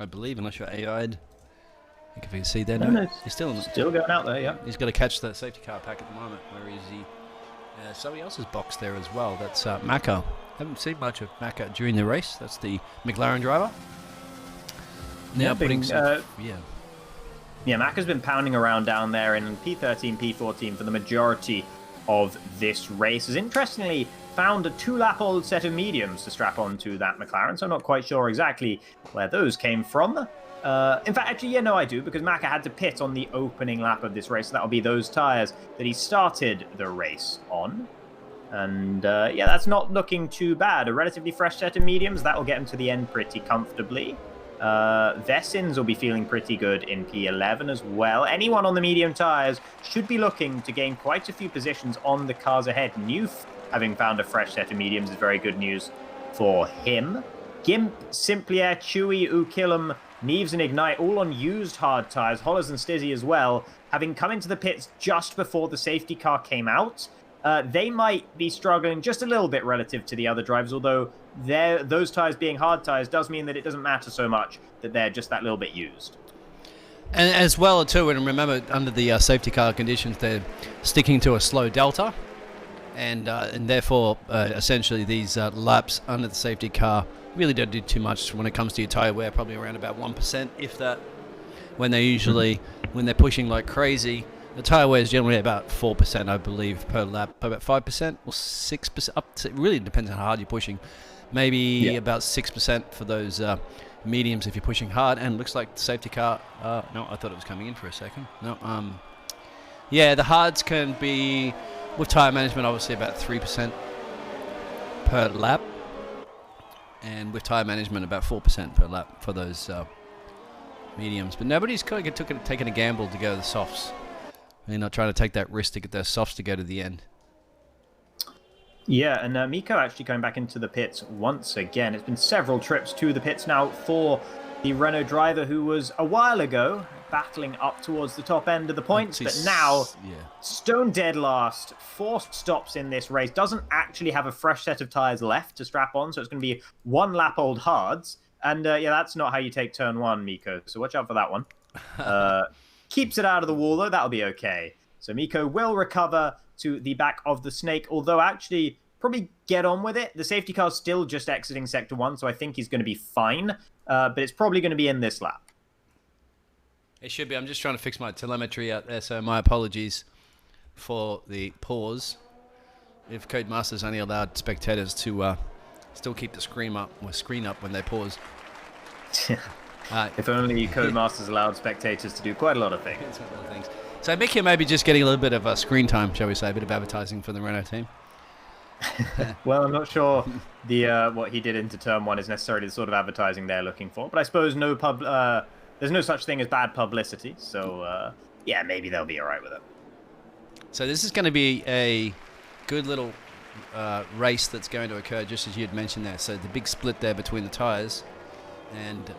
I believe, unless you're AI'd. I think if you can see there. No, he's still going out there, yeah. He's got to catch the safety car pack at the moment. Where is he? Somebody else's box there as well. That's Mako. Haven't seen much of Mako during the race. That's the McLaren driver. Now putting Yeah, Maca's been pounding around down there in P13, P14 for the majority of this race. Has interestingly found a 2-lap-old set of mediums to strap onto that McLaren, so I'm not quite sure exactly where those came from. In fact, actually, yeah, no, I do, because Maca had to pit on the opening lap of this race, so that'll be those tyres that he started the race on. And yeah, that's not looking too bad. A relatively fresh set of mediums, that'll get him to the end pretty comfortably. Vessens will be feeling pretty good in P11 as well. Anyone on the medium tyres should be looking to gain quite a few positions on the cars ahead. Newf, having found a fresh set of mediums, is very good news for him. Gimp, Simply Air, Chewy, Ukillum, Neves and Ignite, all on used hard tyres. Hollers and Stizzy as well, having come into the pits just before the safety car came out. they might be struggling just a little bit relative to the other drivers, although those tires being hard tires does mean that it doesn't matter so much that they're just that little bit used. And as well, too, and remember, under the safety car conditions, they're sticking to a slow delta, and therefore, essentially, these laps under the safety car really don't do too much when it comes to your tyre wear, probably around about 1%, if that, when they're pushing like crazy. The tyre wear is generally about 4%, I believe, per lap, about 5% or 6%, up to, it really depends on how hard you're pushing. Maybe about 6% for those mediums if you're pushing hard. And it looks like the safety car, no, I thought it was coming in for a second. No, yeah, the hards can be, with tyre management, obviously about 3% per lap. And with tyre management, about 4% per lap for those mediums. But nobody's kind of taken a gamble to go to the softs. They're not trying to take that risk to get those softs to go to the end. Yeah, and Miko actually going back into the pits once again. It's been several trips to the pits now for the Renault driver who was a while ago battling up towards the top end of the points, but now stone dead last, 4 stops in this race, doesn't actually have a fresh set of tyres left to strap on, so it's going to be 1 lap old hards. And yeah, that's not how you take turn 1, Miko, so watch out for that one. Keeps it out of the wall, though. That'll be okay. So Miko will recover to the back of the Snake, although actually probably get on with it. The safety car's still just exiting Sector 1, so I think he's going to be fine. But it's probably going to be in this lap. It should be. I'm just trying to fix my telemetry out there, so my apologies for the pause. If Codemaster's only allowed spectators to still keep the screen up when they pause. If only Codemasters allowed spectators to do quite a lot of things. So Mickey may be just getting a little bit of screen time, shall we say, a bit of advertising for the Renault team. Well, I'm not sure what he did into turn 1 is necessarily the sort of advertising they're looking for, but I suppose there's no such thing as bad publicity, so yeah, maybe they'll be all right with it. So this is going to be a good little race that's going to occur, just as you had mentioned there. So the big split there between the tyres, and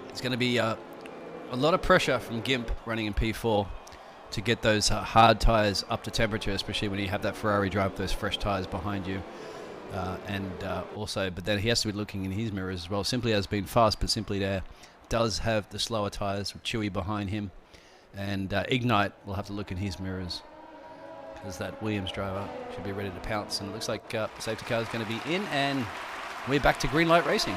it's going to be a lot of pressure from Gimp running in P4 to get those hard tyres up to temperature, especially when you have that Ferrari drive those fresh tyres behind you. But then he has to be looking in his mirrors as well. Simply has been fast, but Simply there does have the slower tyres with Chewy behind him. And Ignite will have to look in his mirrors, because that Williams driver should be ready to pounce. And it looks like the safety car is going to be in, and we're back to green light racing.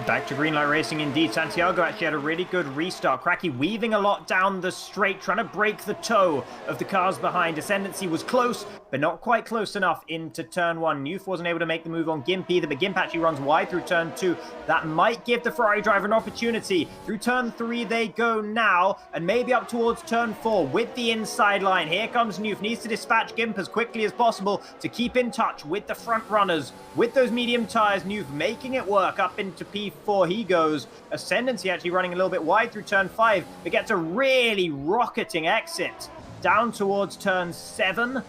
Back to green light racing indeed. Santiago actually had a really good restart. Cracky weaving a lot down the straight, trying to break the toe of the cars behind. Ascendancy was close, but not quite close enough into turn 1. Newf wasn't able to make the move on Gimp either, but Gimp actually runs wide through turn 2. That might give the Ferrari driver an opportunity. Through turn 3 they go now, and maybe up towards turn 4 with the inside line. Here comes Newf. Needs to dispatch Gimp as quickly as possible to keep in touch with the front runners. With those medium tyres, Newf making it work up into P4. He goes. Ascendancy actually running a little bit wide through turn 5, but gets a really rocketing exit down towards turn 7.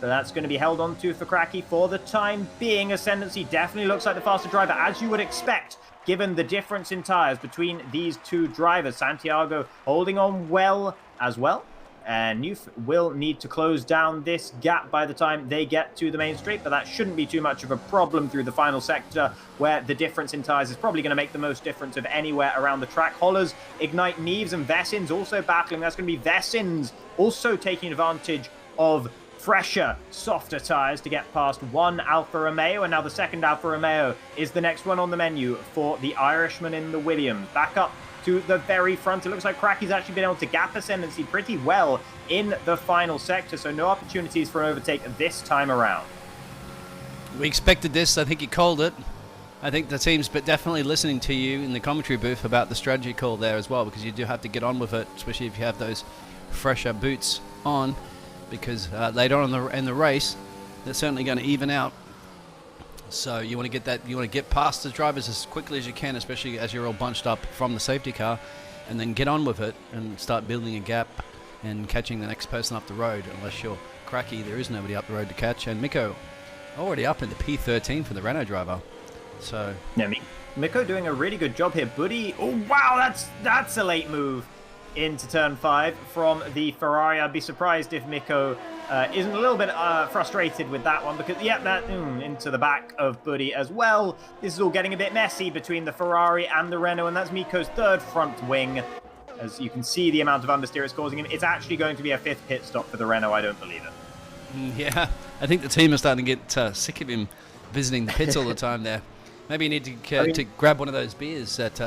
So that's going to be held on to for Cracky for the time being. Ascendancy definitely looks like the faster driver, as you would expect, given the difference in tyres between these two drivers. Santiago holding on well as well. And Newf will need to close down this gap by the time they get to the main straight, but that shouldn't be too much of a problem through the final sector, where the difference in tyres is probably going to make the most difference of anywhere around the track. Hollers, Ignite, Neves, and Vessins also battling. That's going to be Vessins also taking advantage of fresher, softer tyres to get past one Alfa Romeo, and now the second Alfa Romeo is the next one on the menu for the Irishman in the Williams. Back up to the very front. It looks like Cracky's actually been able to gap Ascendancy pretty well in the final sector, so no opportunities for an overtake this time around. We expected this. I think you called it. I think the team's but definitely listening to you in the commentary booth about the strategy call there as well, because you do have to get on with it, especially if you have those fresher boots on, because later on in the race, they're certainly going to even out. So you want to get that. You want to get past the drivers as quickly as you can, especially as you're all bunched up from the safety car, and then get on with it and start building a gap and catching the next person up the road. Unless you're Cracky, there is nobody up the road to catch. And Miko already up in the P13 for the Renault driver. So yeah, Miko doing a really good job here. Buddy, oh wow, that's a late move into turn 5 from the Ferrari. I'd be surprised if Miko isn't a little bit frustrated with that one because, yeah, that into the back of Buddy as well. This is all getting a bit messy between the Ferrari and the Renault, and that's Miko's third front wing. As you can see the amount of understeer it's causing him. It's actually going to be a 5th pit stop for the Renault, I don't believe it. Yeah, I think the team is starting to get sick of him visiting the pits all the time there. Maybe you need to grab one of those beers that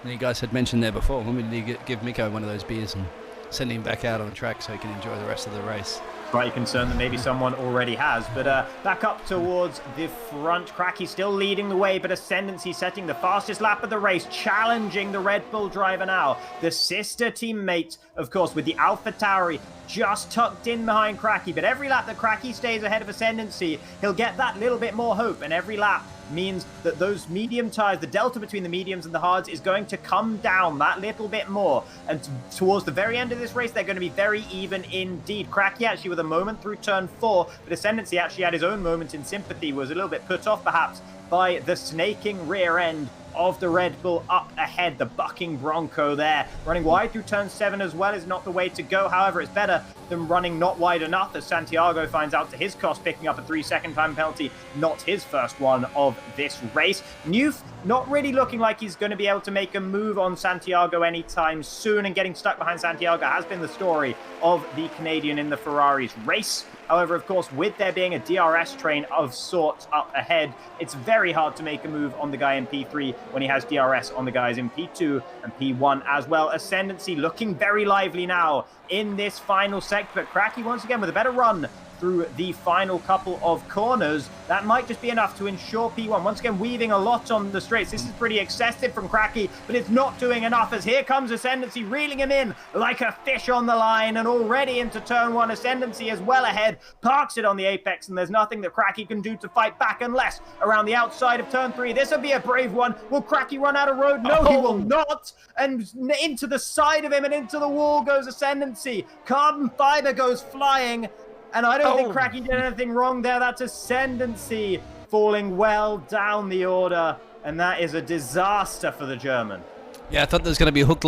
you guys had mentioned there before. Maybe you need to give Miko one of those beers and send him back out on the track so he can enjoy the rest of the race. Slightly concerned that maybe someone already has, but back up towards the front. Cracky still leading the way, but Ascendancy setting the fastest lap of the race, challenging the Red Bull driver now. The sister teammate, of course, with the AlphaTauri just tucked in behind Cracky, but every lap that Cracky stays ahead of Ascendancy, he'll get that little bit more hope, and every lap means that those medium tires, the delta between the mediums and the hards is going to come down that little bit more. And towards the very end of this race, they're going to be very even indeed. Cracky actually with a moment through turn 4, but Ascendancy actually had his own moment in sympathy, was a little bit put off perhaps by the snaking rear end of the Red Bull up ahead. The bucking Bronco there. Running wide through turn 7 as well is not the way to go. However, it's better than running not wide enough, as Santiago finds out to his cost, picking up a 3-second time penalty. Not his first one of this race. Newf not really looking like he's going to be able to make a move on Santiago anytime soon, and getting stuck behind Santiago has been the story of the Canadian in the Ferrari's race. However, of course, with there being a DRS train of sorts up ahead, it's very hard to make a move on the guy in P3 when he has DRS on the guys in P2 and P1 as well. Ascendancy looking very lively now in this final sector, but Cracky once again with a better run through the final couple of corners. That might just be enough to ensure P1. Once again, weaving a lot on the straights. This is pretty excessive from Cracky, but it's not doing enough, as here comes Ascendancy, reeling him in like a fish on the line, and already into turn 1. Ascendancy is well ahead, parks it on the apex, and there's nothing that Cracky can do to fight back unless around the outside of turn 3. This will be a brave one. Will Cracky run out of road? No, he will not. And into the side of him and into the wall goes Ascendancy. Carbon fiber goes flying. And I don't think Cracky did anything wrong there. That's Ascendancy falling well down the order. And that is a disaster for the German. Yeah, I thought there was going to be a hook,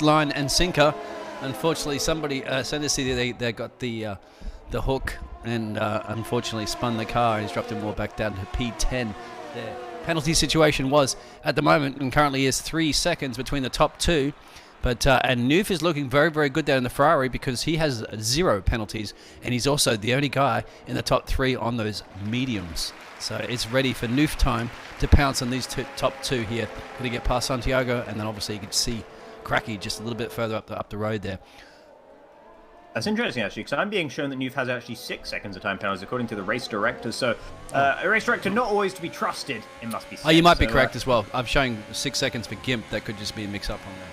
line, and sinker. Unfortunately, somebody, Ascendancy, they got the hook and unfortunately spun the car and he's dropped him more back down to P10. The penalty situation was, at the moment, and currently is 3 seconds between the top two. But and Noof is looking very, very good there in the Ferrari because he has 0 penalties, and he's also the only guy in the top 3 on those mediums. So it's ready for Noof time to pounce on these top two here. Going to get past Santiago, and then obviously you can see Cracky just a little bit further up the road there. That's interesting, actually, because I'm being shown that Noof has actually 6 seconds of time penalties, according to the race director. So, a race director not always to be trusted, it must be said. Oh, you might be correct as well. I'm showing 6 seconds for Gimp. That could just be a mix-up on there.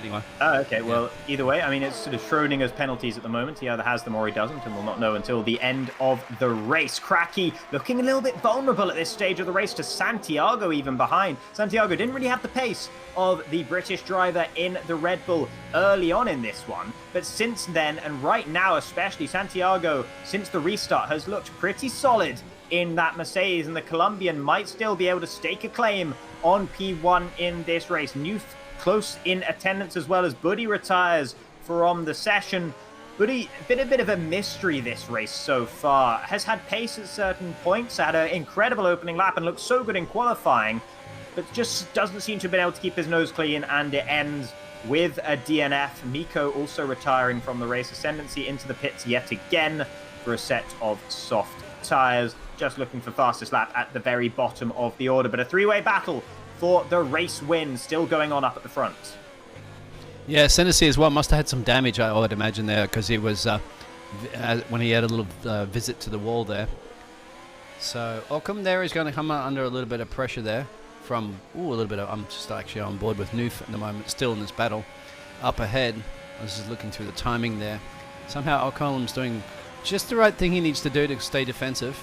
Anyway. Okay, well, either way, I mean, it's sort of Schrodinger's penalties at the moment. He either has them or he doesn't, and we'll not know until the end of the race. Cracky looking a little bit vulnerable at this stage of the race to Santiago even behind. Santiago didn't really have the pace of the British driver in the Red Bull early on in this one, but since then, and right now especially, Santiago, since the restart, has looked pretty solid in that Mercedes, and the Colombian might still be able to stake a claim on P1 in this race. Newf close in attendance as well, as Buddy retires from the session. Buddy, a bit of a mystery this race so far. Has had pace at certain points, had an incredible opening lap and looked so good in qualifying, but just doesn't seem to have been able to keep his nose clean, and it ends with a DNF. Miko also retiring from the race. Ascendancy into the pits yet again for a set of soft tyres. Just looking for fastest lap at the very bottom of the order, but a three-way battle for the race win still going on up at the front. Yeah, Ascendancy as well must have had some damage, I would imagine, there, because he was when he had a little visit to the wall there. So Ockham there is going to come under a little bit of pressure there from a little bit of. I'm just actually on board with Noof at the moment, still in this battle. Up ahead, I was just looking through the timing there. Somehow Ockham's doing just the right thing he needs to do to stay defensive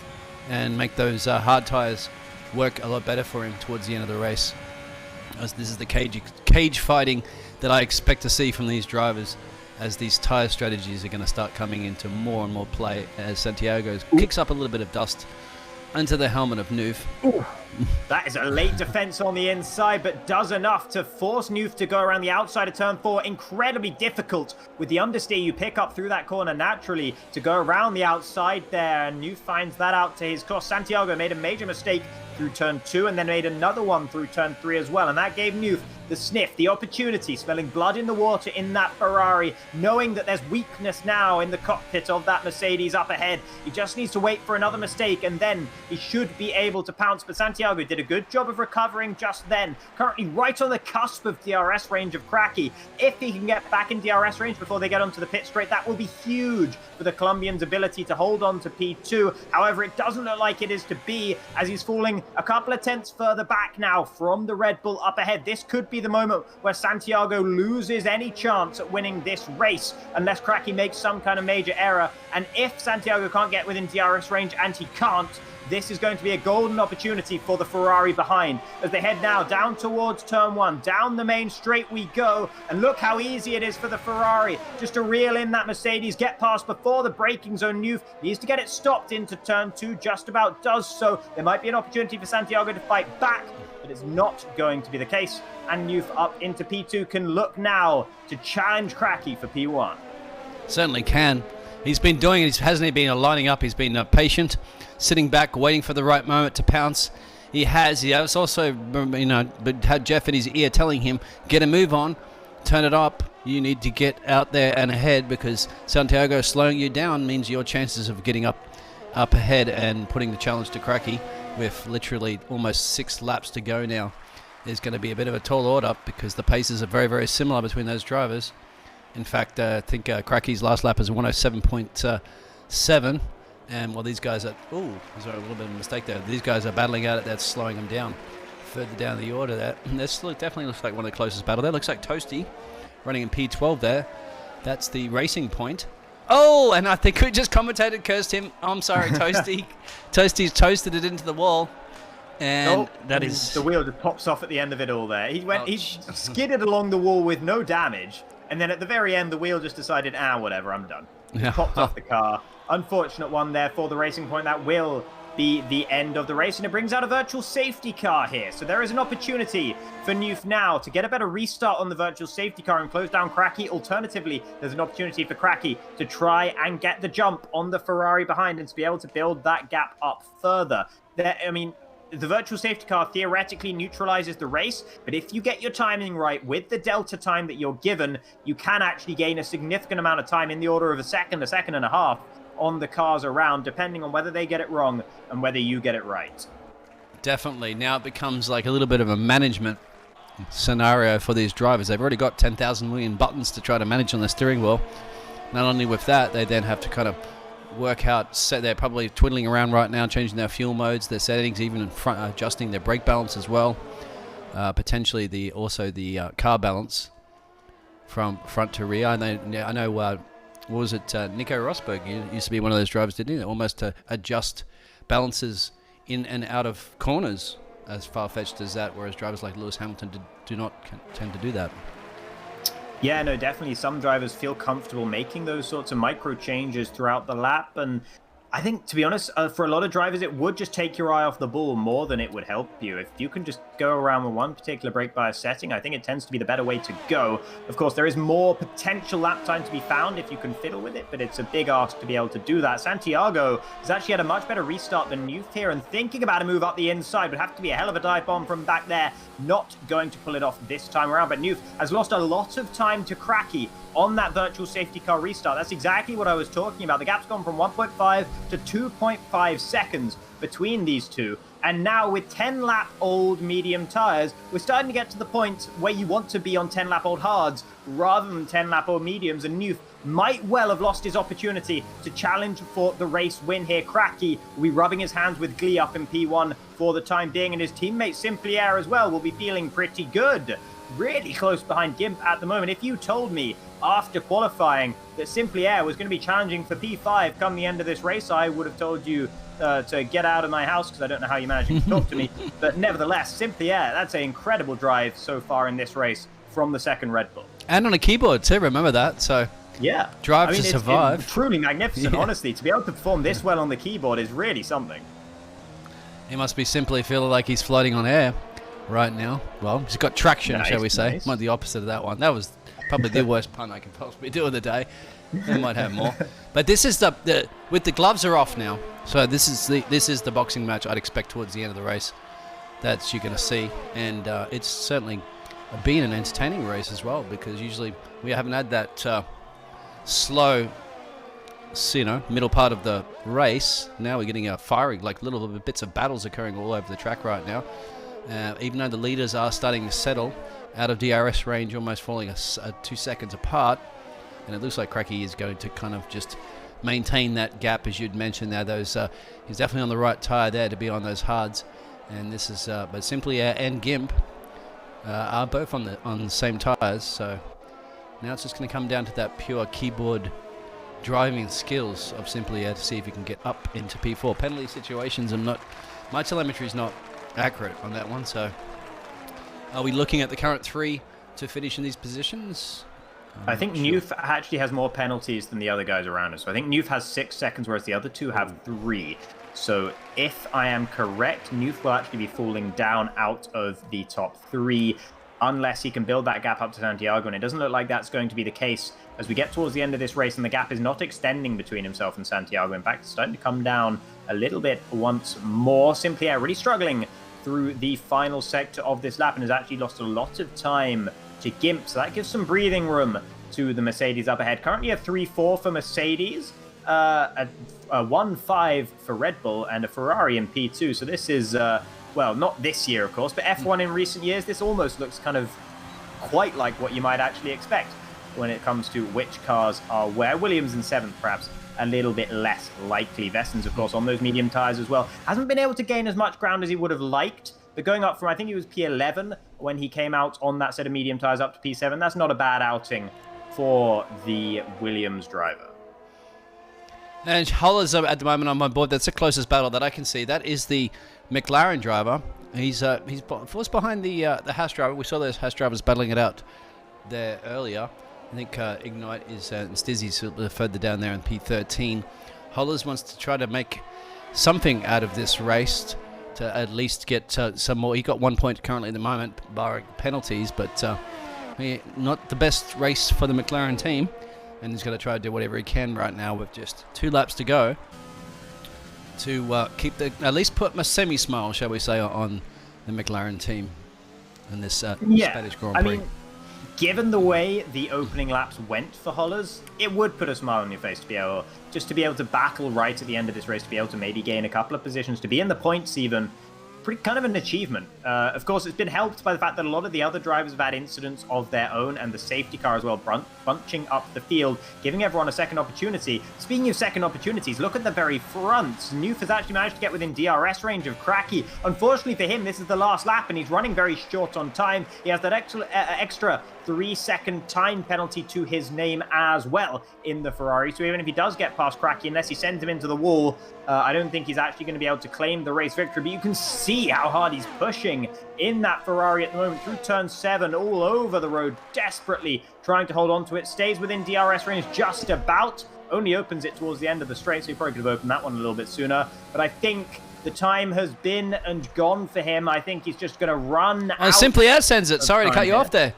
and make those hard tires work a lot better for him towards the end of the race. As this is the cage fighting that I expect to see from these drivers, as these tyre strategies are going to start coming into more and more play as Santiago kicks up a little bit of dust into the helmet of Noof. That is a late defense on the inside, but does enough to force Noof to go around the outside of turn 4. Incredibly difficult with the understeer you pick up through that corner naturally to go around the outside there. And Noof finds that out to his cost. Santiago made a major mistake through turn 2 and then made another one through turn 3 as well. And that gave Noof the sniff, the opportunity, smelling blood in the water in that Ferrari, knowing that there's weakness now in the cockpit of that Mercedes up ahead. He just needs to wait for another mistake and then he should be able to pounce. But Santiago did a good job of recovering just then. Currently right on the cusp of DRS range of Cracky. If he can get back in DRS range before they get onto the pit straight, that will be huge for the Colombian's ability to hold on to P2. However, it doesn't look like it is to be, as he's falling a couple of tenths further back now from the Red Bull up ahead. This could be the moment where Santiago loses any chance at winning this race unless Cracky makes some kind of major error. And if Santiago can't get within DRS range, and he can't, this is going to be a golden opportunity for the Ferrari behind as they head now down towards turn 1. Down the main straight we go, and look how easy it is for the Ferrari just to reel in that Mercedes, get past before the braking zone. Noof needs to get it stopped into turn 2, just about does so. There might be an opportunity for Santiago to fight back, but it's not going to be the case. And Noof up into P2 can look now to challenge Cracky for P1. Certainly can. He's been doing it, hasn't he? Been lining up. He's been patient, sitting back, waiting for the right moment to pounce. He has. He has also, but had Jeff in his ear telling him, get a move on, turn it up. You need to get out there and ahead because Santiago slowing you down means your chances of getting up ahead and putting the challenge to Cracky with literally almost 6 laps to go now is going to be a bit of a tall order because the paces are very, very similar between those drivers. In fact, I think Cracky's last lap is 107.7. And while these guys are... Oh, there's a little bit of a mistake there. These guys are battling at it. That's slowing them down. Further down the order there. This definitely looks like one of the closest battle there. Looks like Toasty running in P12 there. That's the racing point. Oh, and I think we just commentated, cursed him. I'm sorry, Toasty. Toasty's toasted it into the wall. And that is... The wheel just pops off at the end of it all there. He skidded along the wall with no damage. And then at the very end, the wheel just decided, whatever, I'm done. Popped off the car. Unfortunate one there for the racing point. That will be the end of the race. And it brings out a virtual safety car here. So there is an opportunity for Noof now to get a better restart on the virtual safety car and close down Cracky. Alternatively, there's an opportunity for Cracky to try and get the jump on the Ferrari behind and to be able to build that gap up further. The virtual safety car theoretically neutralizes the race, but if you get your timing right with the delta time that you're given, you can actually gain a significant amount of time in the order of a second and a half on the cars around, depending on whether they get it wrong and whether you get it right. Definitely. Now it becomes like a little bit of a management scenario for these drivers. They've already got 10,000 million buttons to try to manage on the steering wheel. Not only with that, they then have to kind of work out, they're probably twiddling around right now, changing their fuel modes, their settings, even in front, adjusting their brake balance as well. Potentially the car balance from front to rear. I know what was it, Nico Rosberg used to be one of those drivers, didn't he? Almost to adjust balances in and out of corners, as far-fetched as that, whereas drivers like Lewis Hamilton do not tend to do that. Yeah, no, definitely some drivers feel comfortable making those sorts of micro changes throughout the lap. And I think, to be honest, for a lot of drivers, it would just take your eye off the ball more than it would help you. If you can just go around with one particular brake bias setting, I think it tends to be the better way to go. Of course, there is more potential lap time to be found if you can fiddle with it, but it's a big ask to be able to do that. Santiago has actually had a much better restart than Noof here, and thinking about a move up the inside would have to be a hell of a dive bomb from back there. Not going to pull it off this time around, but Noof has lost a lot of time to Cracky on that virtual safety car restart. That's exactly what I was talking about. The gap's gone from 1.5 to 2.5 seconds between these two. And now with 10-lap-old medium tires, we're starting to get to the point where you want to be on 10-lap-old hards rather than 10-lap-old mediums. And Noof might well have lost his opportunity to challenge for the race win here. Cracky will be rubbing his hands with glee up in P1 for the time being. And his teammate Simply Air as well will be feeling pretty good. Really close behind Gimp at the moment. If you told me after qualifying that Simply Air was going to be challenging for P5 come the end of this race, I would have told you to get out of my house because I don't know how you're managing to talk to me. But nevertheless, Simply Air, that's an incredible drive so far in this race from the second Red Bull. And on a keyboard too, remember that. So yeah, drive to survive. It's truly magnificent, honestly. To be able to perform this well on the keyboard is really something. He must be simply feeling like he's floating on air right now. Well, he's got traction, Nice, shall we say. nice. Might the opposite of that one. That was probably the worst pun I can possibly do of the day. We might have more. But this is the with the gloves are off now. So this is the boxing match I'd expect towards the end of the race. That's you're going to see. And it's certainly been an entertaining race as well, because usually we haven't had that slow, middle part of the race. Now we're getting a fiery, like little bits of battles occurring all over the track right now. Even though the leaders are starting to settle out of DRS range, almost falling 2 seconds apart, and it looks like Cracky is going to kind of just maintain that gap, as you'd mentioned there. Those he's definitely on the right tyre there to be on those hards, and this is but Simply Air and Gimp are both on the same tyres. So now it's just going to come down to that pure keyboard driving skills of Simply Air to see if you can get up into P4. Penalty situations, my telemetry is not accurate on that one. So are we looking at the current 3 to finish in these positions? I think Newf actually has more penalties than the other guys around us. So I think Newf has 6 seconds, whereas the other 2 have 3. So if I am correct, Newf will actually be falling down out of the top 3, unless he can build that gap up to Santiago, and it doesn't look like that's going to be the case as we get towards the end of this race, and the gap is not extending between himself and Santiago. In fact, it's starting to come down a little bit once more. Simply Air really struggling through the final sector of this lap and has actually lost a lot of time to Gimp, so that gives some breathing room to the Mercedes up ahead. Currently a 3-4 for Mercedes, a 1-5 for Red Bull, and a Ferrari in P2. So this is, well, not this year, of course, but F1 in recent years, this almost looks kind of quite like what you might actually expect when it comes to which cars are where. Williams in 7th, perhaps a little bit less likely. Vessen's, of course, on those medium tyres as well. Hasn't been able to gain as much ground as he would have liked, but going up from, I think he was P11 when he came out on that set of medium tyres up to P7, that's not a bad outing for the Williams driver. And Holler's at the moment on my board. That's the closest battle that I can see. That is the McLaren driver. He's forced behind the Haas driver. We saw those Haas drivers battling it out there earlier. I think Ignite is and Stizzy's further down there in P13. Hollers wants to try to make something out of this race to at least get some more. He got 1 point currently at the moment, barring penalties, but not the best race for the McLaren team, and he's going to try to do whatever he can right now with just 2 laps to go to keep at least put a semi-smile, shall we say, on the McLaren team in this Spanish Grand Prix. I mean, given the way the opening laps went for Hollers, it would put a smile on your face to be able to battle right at the end of this race, to be able to maybe gain a couple of positions, to be in the points even. Pretty kind of an achievement. Of course, it's been helped by the fact that a lot of the other drivers have had incidents of their own, and the safety car as well, bunching up the field, giving everyone a second opportunity. Speaking of second opportunities, look at the very front. Newf has actually managed to get within DRS range of Cracky. Unfortunately for him, this is the last lap, and he's running very short on time. He has that extra 3-second time penalty to his name as well in the Ferrari. So even if he does get past Cracky, unless he sends him into the wall, I don't think he's actually going to be able to claim the race victory. But you can see how hard he's pushing in that Ferrari at the moment through turn 7, all over the road, desperately trying to hold on to it. Stays within DRS range just about, only opens it towards the end of the straight, so he probably could have opened that one a little bit sooner. But I think the time has been and gone for him. I think he's just going to run out. Simply Air sends it. Sorry to cut you off there.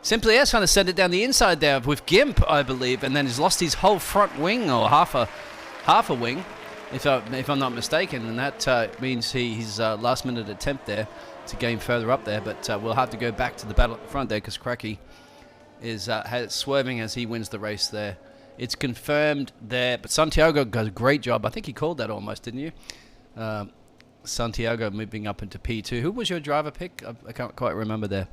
Simply Air's trying to send it down the inside there with Gimp, I believe, and then he's lost his whole front wing, or half a wing, if I'm not mistaken, and that means his last-minute attempt there to gain further up there. But we'll have to go back to the battle at the front there, because Cracky is swerving as he wins the race there. It's confirmed there, but Santiago does a great job. I think he called that almost, didn't you? Santiago moving up into P2. Who was your driver pick? I can't quite remember there.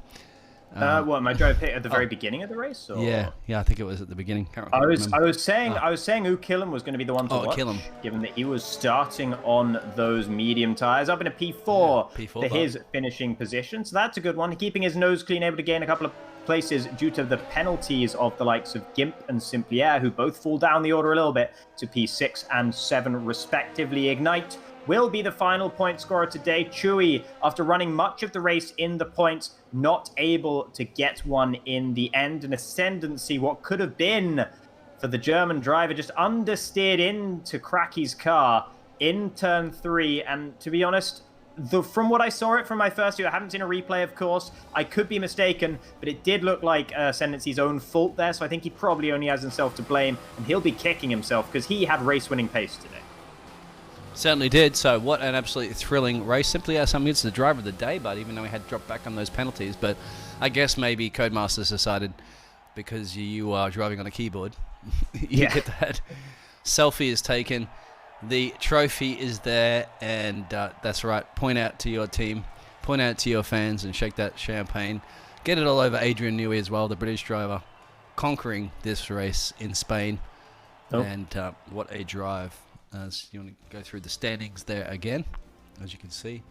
What, my driver pick at the very beginning of the race? Or? Yeah, I think it was at the beginning. I was saying Killam was going to be the one to watch, Killam, given that he was starting on those medium tires up in a P4, for his finishing position. So that's a good one. Keeping his nose clean, able to gain a couple of places due to the penalties of the likes of Gimp and Simply Air, who both fall down the order a little bit to P6 and 7 respectively. Ignite will be the final point scorer today. Chewy, after running much of the race in the points, not able to get one in the end. An ascendancy, what could have been for the German driver, just understeered into Cracky's car in turn 3. And to be honest, from what I saw it from my first view, I haven't seen a replay, of course. I could be mistaken, but it did look like Ascendancy's own fault there, so I think he probably only has himself to blame, and he'll be kicking himself because he had race-winning pace today. Certainly did. So what an absolutely thrilling race. Simply as some it's the driver of the day, but even though he had dropped back on those penalties. But I guess maybe Codemasters decided because you are driving on a keyboard, you get that. Selfie is taken. The trophy is there, and that's right. Point out to your team, point out to your fans, and shake that champagne. Get it all over Adrian Newey as well, the British driver, conquering this race in Spain. Oh. And what a drive. As you want to go through the standings there again, as you can see.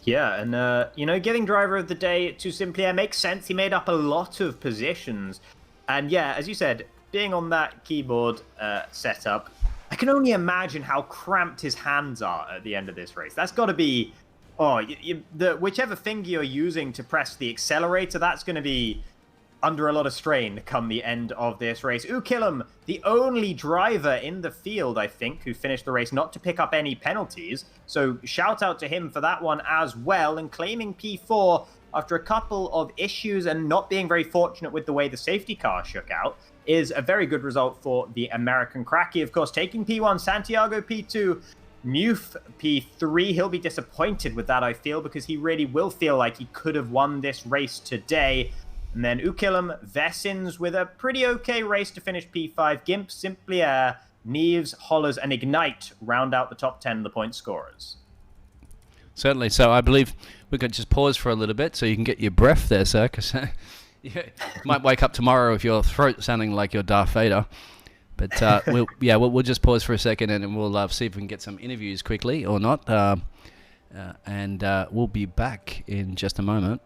Yeah, and, giving driver of the day to Simply Air makes sense. He made up a lot of positions. And yeah, as you said, being on that keyboard setup, I can only imagine how cramped his hands are at the end of this race. That's got to be, whichever finger you're using to press the accelerator, that's going to be under a lot of strain come the end of this race. Ukilum, the only driver in the field, I think, who finished the race not to pick up any penalties. So shout out to him for that one as well. And claiming P4 after a couple of issues and not being very fortunate with the way the safety car shook out is a very good result for the American Cracky. Of course, taking P1, Santiago P2, Muf P3. He'll be disappointed with that, I feel, because he really will feel like he could have won this race today. And then Ukilum, Vessins with a pretty okay race to finish P5. Gimp, Simply Air, Neves, Hollers, and Ignite round out the top 10 of the point scorers. Certainly. So I believe we could just pause for a little bit so you can get your breath there, sir, because you might wake up tomorrow with your throat sounding like your Darth Vader. But we'll just pause for a second and we'll see if we can get some interviews quickly or not. And we'll be back in just a moment.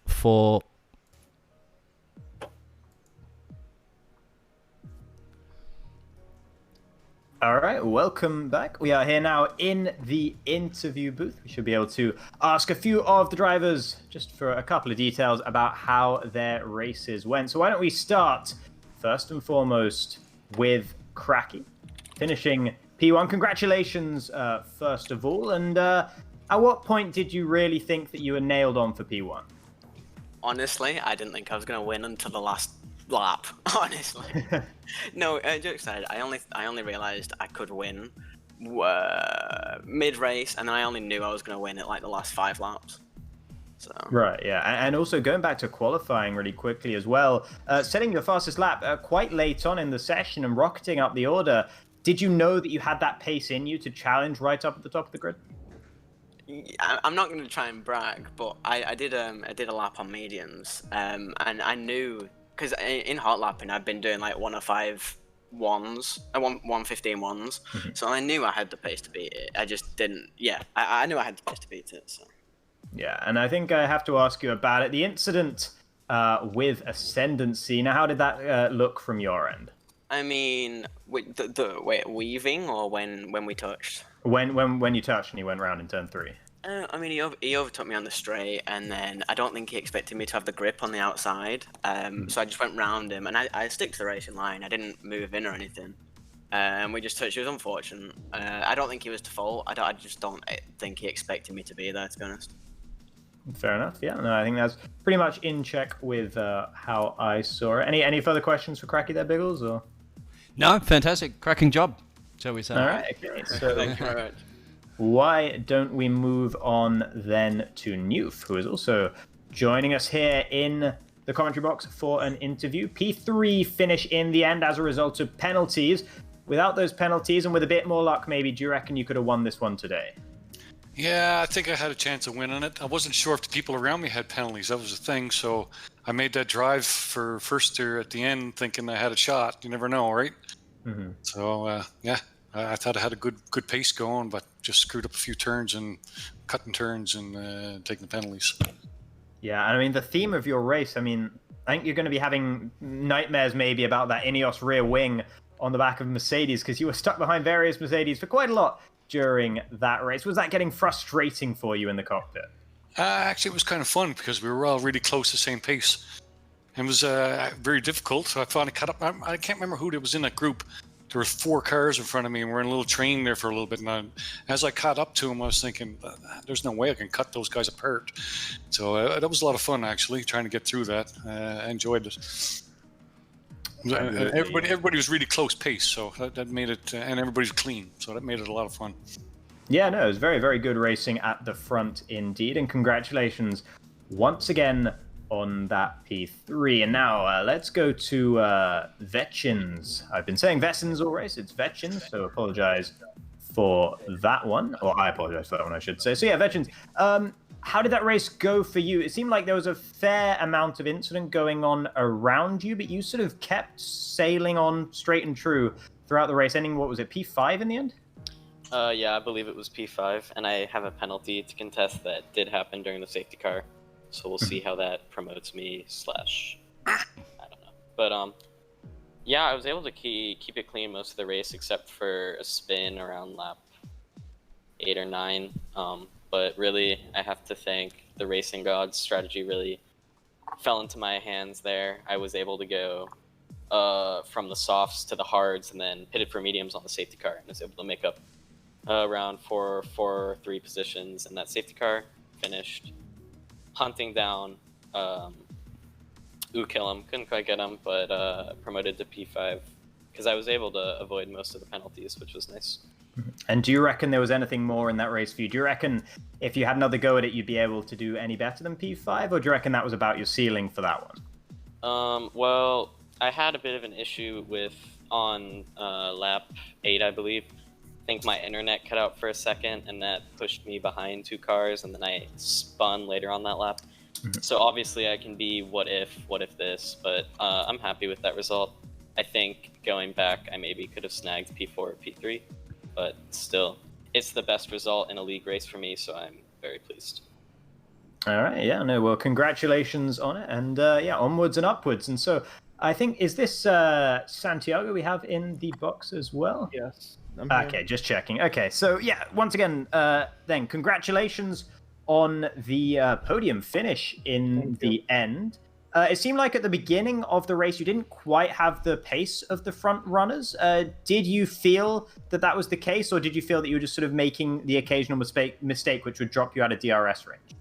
For All right, welcome back. We are here now in the interview booth. We should be able to ask a few of the drivers just for a couple of details about how their races went. So why don't we start first and foremost with Cracky, finishing P1. Congratulations, first of all. And At what point did you really think that you were nailed on for P1? Honestly, I didn't think I was gonna win until the last lap. Honestly, no. Jokes aside, I only realized I could win mid race, and then I only knew I was gonna win at like the last 5 laps. So. Right, yeah, and also going back to qualifying really quickly as well, setting your fastest lap quite late on in the session and rocketing up the order. Did you know that you had that pace in you to challenge right up at the top of the grid? I'm not going to try and brag, but I did a lap on mediums, and I knew, because in hot lapping I've been doing like 105 ones, 115 ones, so I knew I had the pace to beat it. I just didn't. Yeah, I knew I had the pace to beat it. So. Yeah, and I think I have to ask you about it. The incident with Ascendancy. Now, how did that look from your end? I mean, wait, weaving or when we touched? When you touched and you went round in turn 3. I mean, he overtook me on the straight, and then I don't think he expected me to have the grip on the outside. So I just went round him, and I stick to the racing line. I didn't move in or anything. And we just touched. It was unfortunate. I don't think he was to fault. I just don't think he expected me to be there, to be honest. Fair enough. Yeah, no, I think that's pretty much in check with how I saw it. Any further questions for Cracky there, Biggles? Or? No, fantastic. Cracking job, shall we say. All right. Okay, so Thank you very much. why don't we move on then to Newf, who is also joining us here in the commentary box for an interview. P3 finish in the end as a result of penalties. Without those penalties and with a bit more luck, maybe, do you reckon you could have won this one today? Yeah, I think I had a chance of winning it. I wasn't sure if the people around me had penalties. That was the thing. So I made that drive for first there at the end thinking I had a shot. You never know, right? Mm-hmm. So, yeah, I thought I had a good pace going, but just screwed up a few turns and cutting turns and taking the penalties. Yeah, and I mean, the theme of your race, I mean, I think you're going to be having nightmares maybe about that Ineos rear wing on the back of Mercedes, because you were stuck behind various Mercedes for quite a lot during that race. Was that getting frustrating for you in the cockpit? Actually, it was kind of fun because we were all really close to the same pace. It was very difficult. So I finally caught up. I can't remember who was in that group. There were 4 cars in front of me, and we're in a little train there for a little bit. And as I caught up to them, I was thinking, there's no way I can cut those guys apart. So that was a lot of fun, actually, trying to get through that. I enjoyed it. Everybody was really close pace, so that made it, and everybody's clean, so that made it a lot of fun. Yeah, no, it was very, very good racing at the front indeed, and congratulations once again on that P3. And now let's go to Vetchins. I've been saying Vessins all race, it's Vetchins, so apologize for that one, or I apologize for that one, I should say. So yeah, Vetchins, how did that race go for you? It seemed like there was a fair amount of incident going on around you, but you sort of kept sailing on straight and true throughout the race, ending, what was it, P5 in the end? Yeah, I believe it was P5, and I have a penalty to contest that did happen during the safety car, so we'll see how that promotes me / I don't know. But yeah, I was able to keep it clean most of the race except for a spin around lap 8 or 9. But really, I have to thank the racing gods. Strategy really fell into my hands there. I was able to go from the softs to the hards and then pitted for mediums on the safety car and was able to make up around 4-3 positions in that safety car. Finished hunting down Killam. Couldn't quite get him, but promoted to P5 because I was able to avoid most of the penalties, which was nice. And do you reckon there was anything more in that race for you? Do you reckon if you had another go at it, you'd be able to do any better than P5, or do you reckon that was about your ceiling for that one? Well, I had a bit of an issue on lap 8, I believe. I think my internet cut out for a second, and that pushed me behind 2 cars, and then I spun later on that lap. So obviously I can be what if this, but I'm happy with that result. I think going back, I maybe could have snagged P4 or P3. But still, it's the best result in a league race for me, so I'm very pleased. All right, yeah, no, well, congratulations on it, and yeah, onwards and upwards. And so, I think, is this Santiago we have in the box as well? Yes. Okay, just checking. Okay, so yeah, once again, then congratulations on the podium finish in the end. It seemed like at the beginning of the race, you didn't quite have the pace of the front runners. Did you feel that that was the case, or did you feel that you were just sort of making the occasional mistake which would drop you out of DRS range?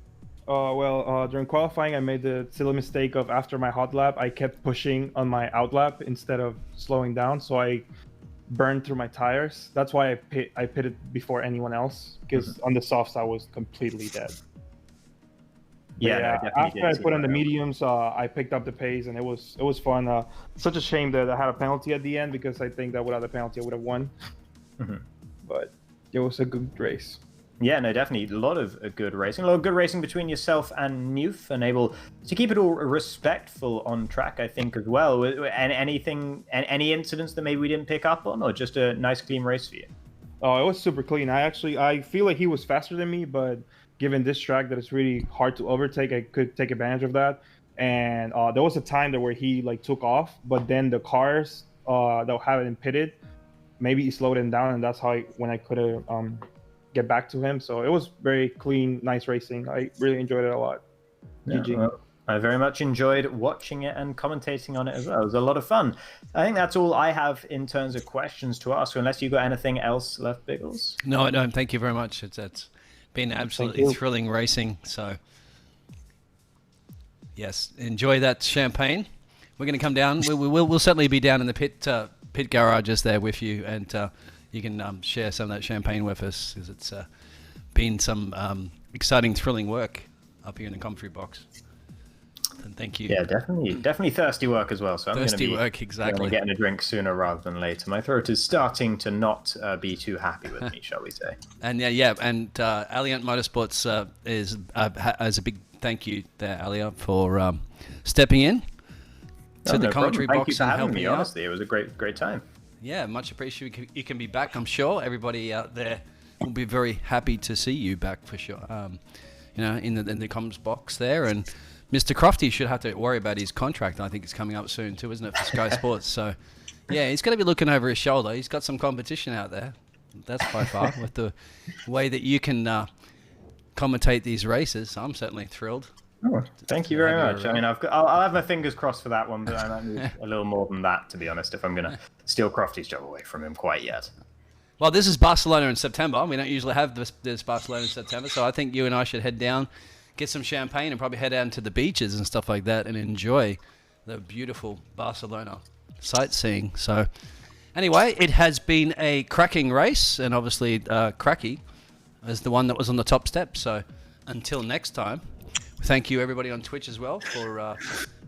During qualifying, I made the silly mistake of after my hot lap, I kept pushing on my out lap instead of slowing down, so I burned through my tires. That's why I pitted before anyone else, because on the softs I was completely dead. Yeah, no, after I put on the mediums, I picked up the pace, and it was fun. Such a shame that I had a penalty at the end, because I think that without the penalty I would have won. But it was a good race. Yeah, no, definitely a lot of good racing. A lot of good racing between yourself and Newf, and able to keep it all respectful on track, I think, as well. And any incidents that maybe we didn't pick up on, or just a nice clean race for you? Oh, it was super clean. I feel like he was faster than me, but given this track that it's really hard to overtake, I could take advantage of that. And there was a time there where he like took off, but then the cars that hadn't pitted, maybe he slowed him down, and that's how I could get back to him. So it was very clean, nice racing. I really enjoyed it a lot. Yeah, GG. well, I very much enjoyed watching it and commentating on it as well. It was a lot of fun. I think that's all I have in terms of questions to ask, unless you've got anything else left, Biggles. No, thank you very much. It's been absolutely thrilling racing. So, yes, enjoy that champagne. We're going to come down. We'll certainly be down in the pit garages there with you, and you can share some of that champagne with us, because it's been some exciting, thrilling work up here in the commentary box. And thank you. Yeah, definitely thirsty work as well. So I'm going to be getting a drink sooner rather than later. My throat is starting to not be too happy with me, shall we say? And and Alliant Motorsports is as a big thank you there, Alia, for stepping in to the commentary box. Thank you for and having helping me. out. Honestly, it was a great time. Yeah, much appreciated. You can be back. I'm sure everybody out there will be very happy to see you back for sure. In the comms box there, and Mr. Crofty should have to worry about his contract. I think it's coming up soon too, isn't it, for Sky Sports? So, yeah, he's going to be looking over his shoulder. He's got some competition out there. That's by far with the way that you can commentate these races. I'm certainly thrilled. Oh, thank you very much. I mean, I'll have my fingers crossed for that one, but I might need a little more than that, to be honest, if I'm going to steal Crofty's job away from him quite yet. Well, this is Barcelona in September. We don't usually have this Barcelona in September, so I think you and I should head down, get some champagne, and probably head out to the beaches and stuff like that and enjoy the beautiful Barcelona sightseeing. So anyway, it has been a cracking race, and obviously Cracky is the one that was on the top step. So until next time, thank you everybody on Twitch as well for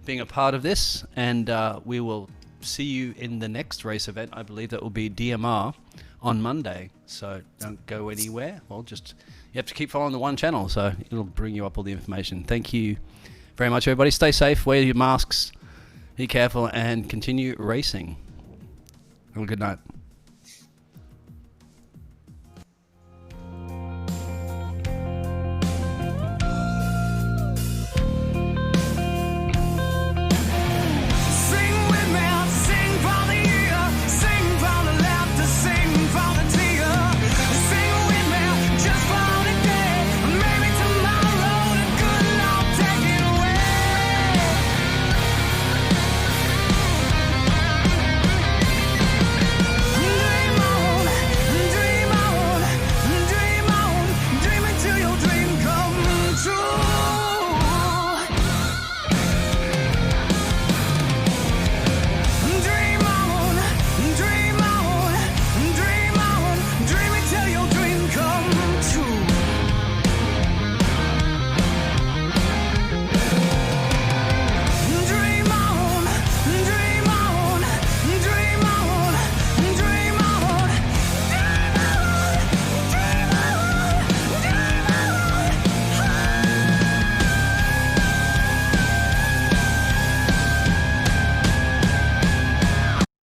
being a part of this, and we will see you in the next race event. I believe that will be DMR on Monday, so don't go anywhere. Well, you have to keep following the one channel, so it'll bring you up all the information. Thank you very much, everybody. Stay safe, wear your masks, be careful, and continue racing. Have a good night.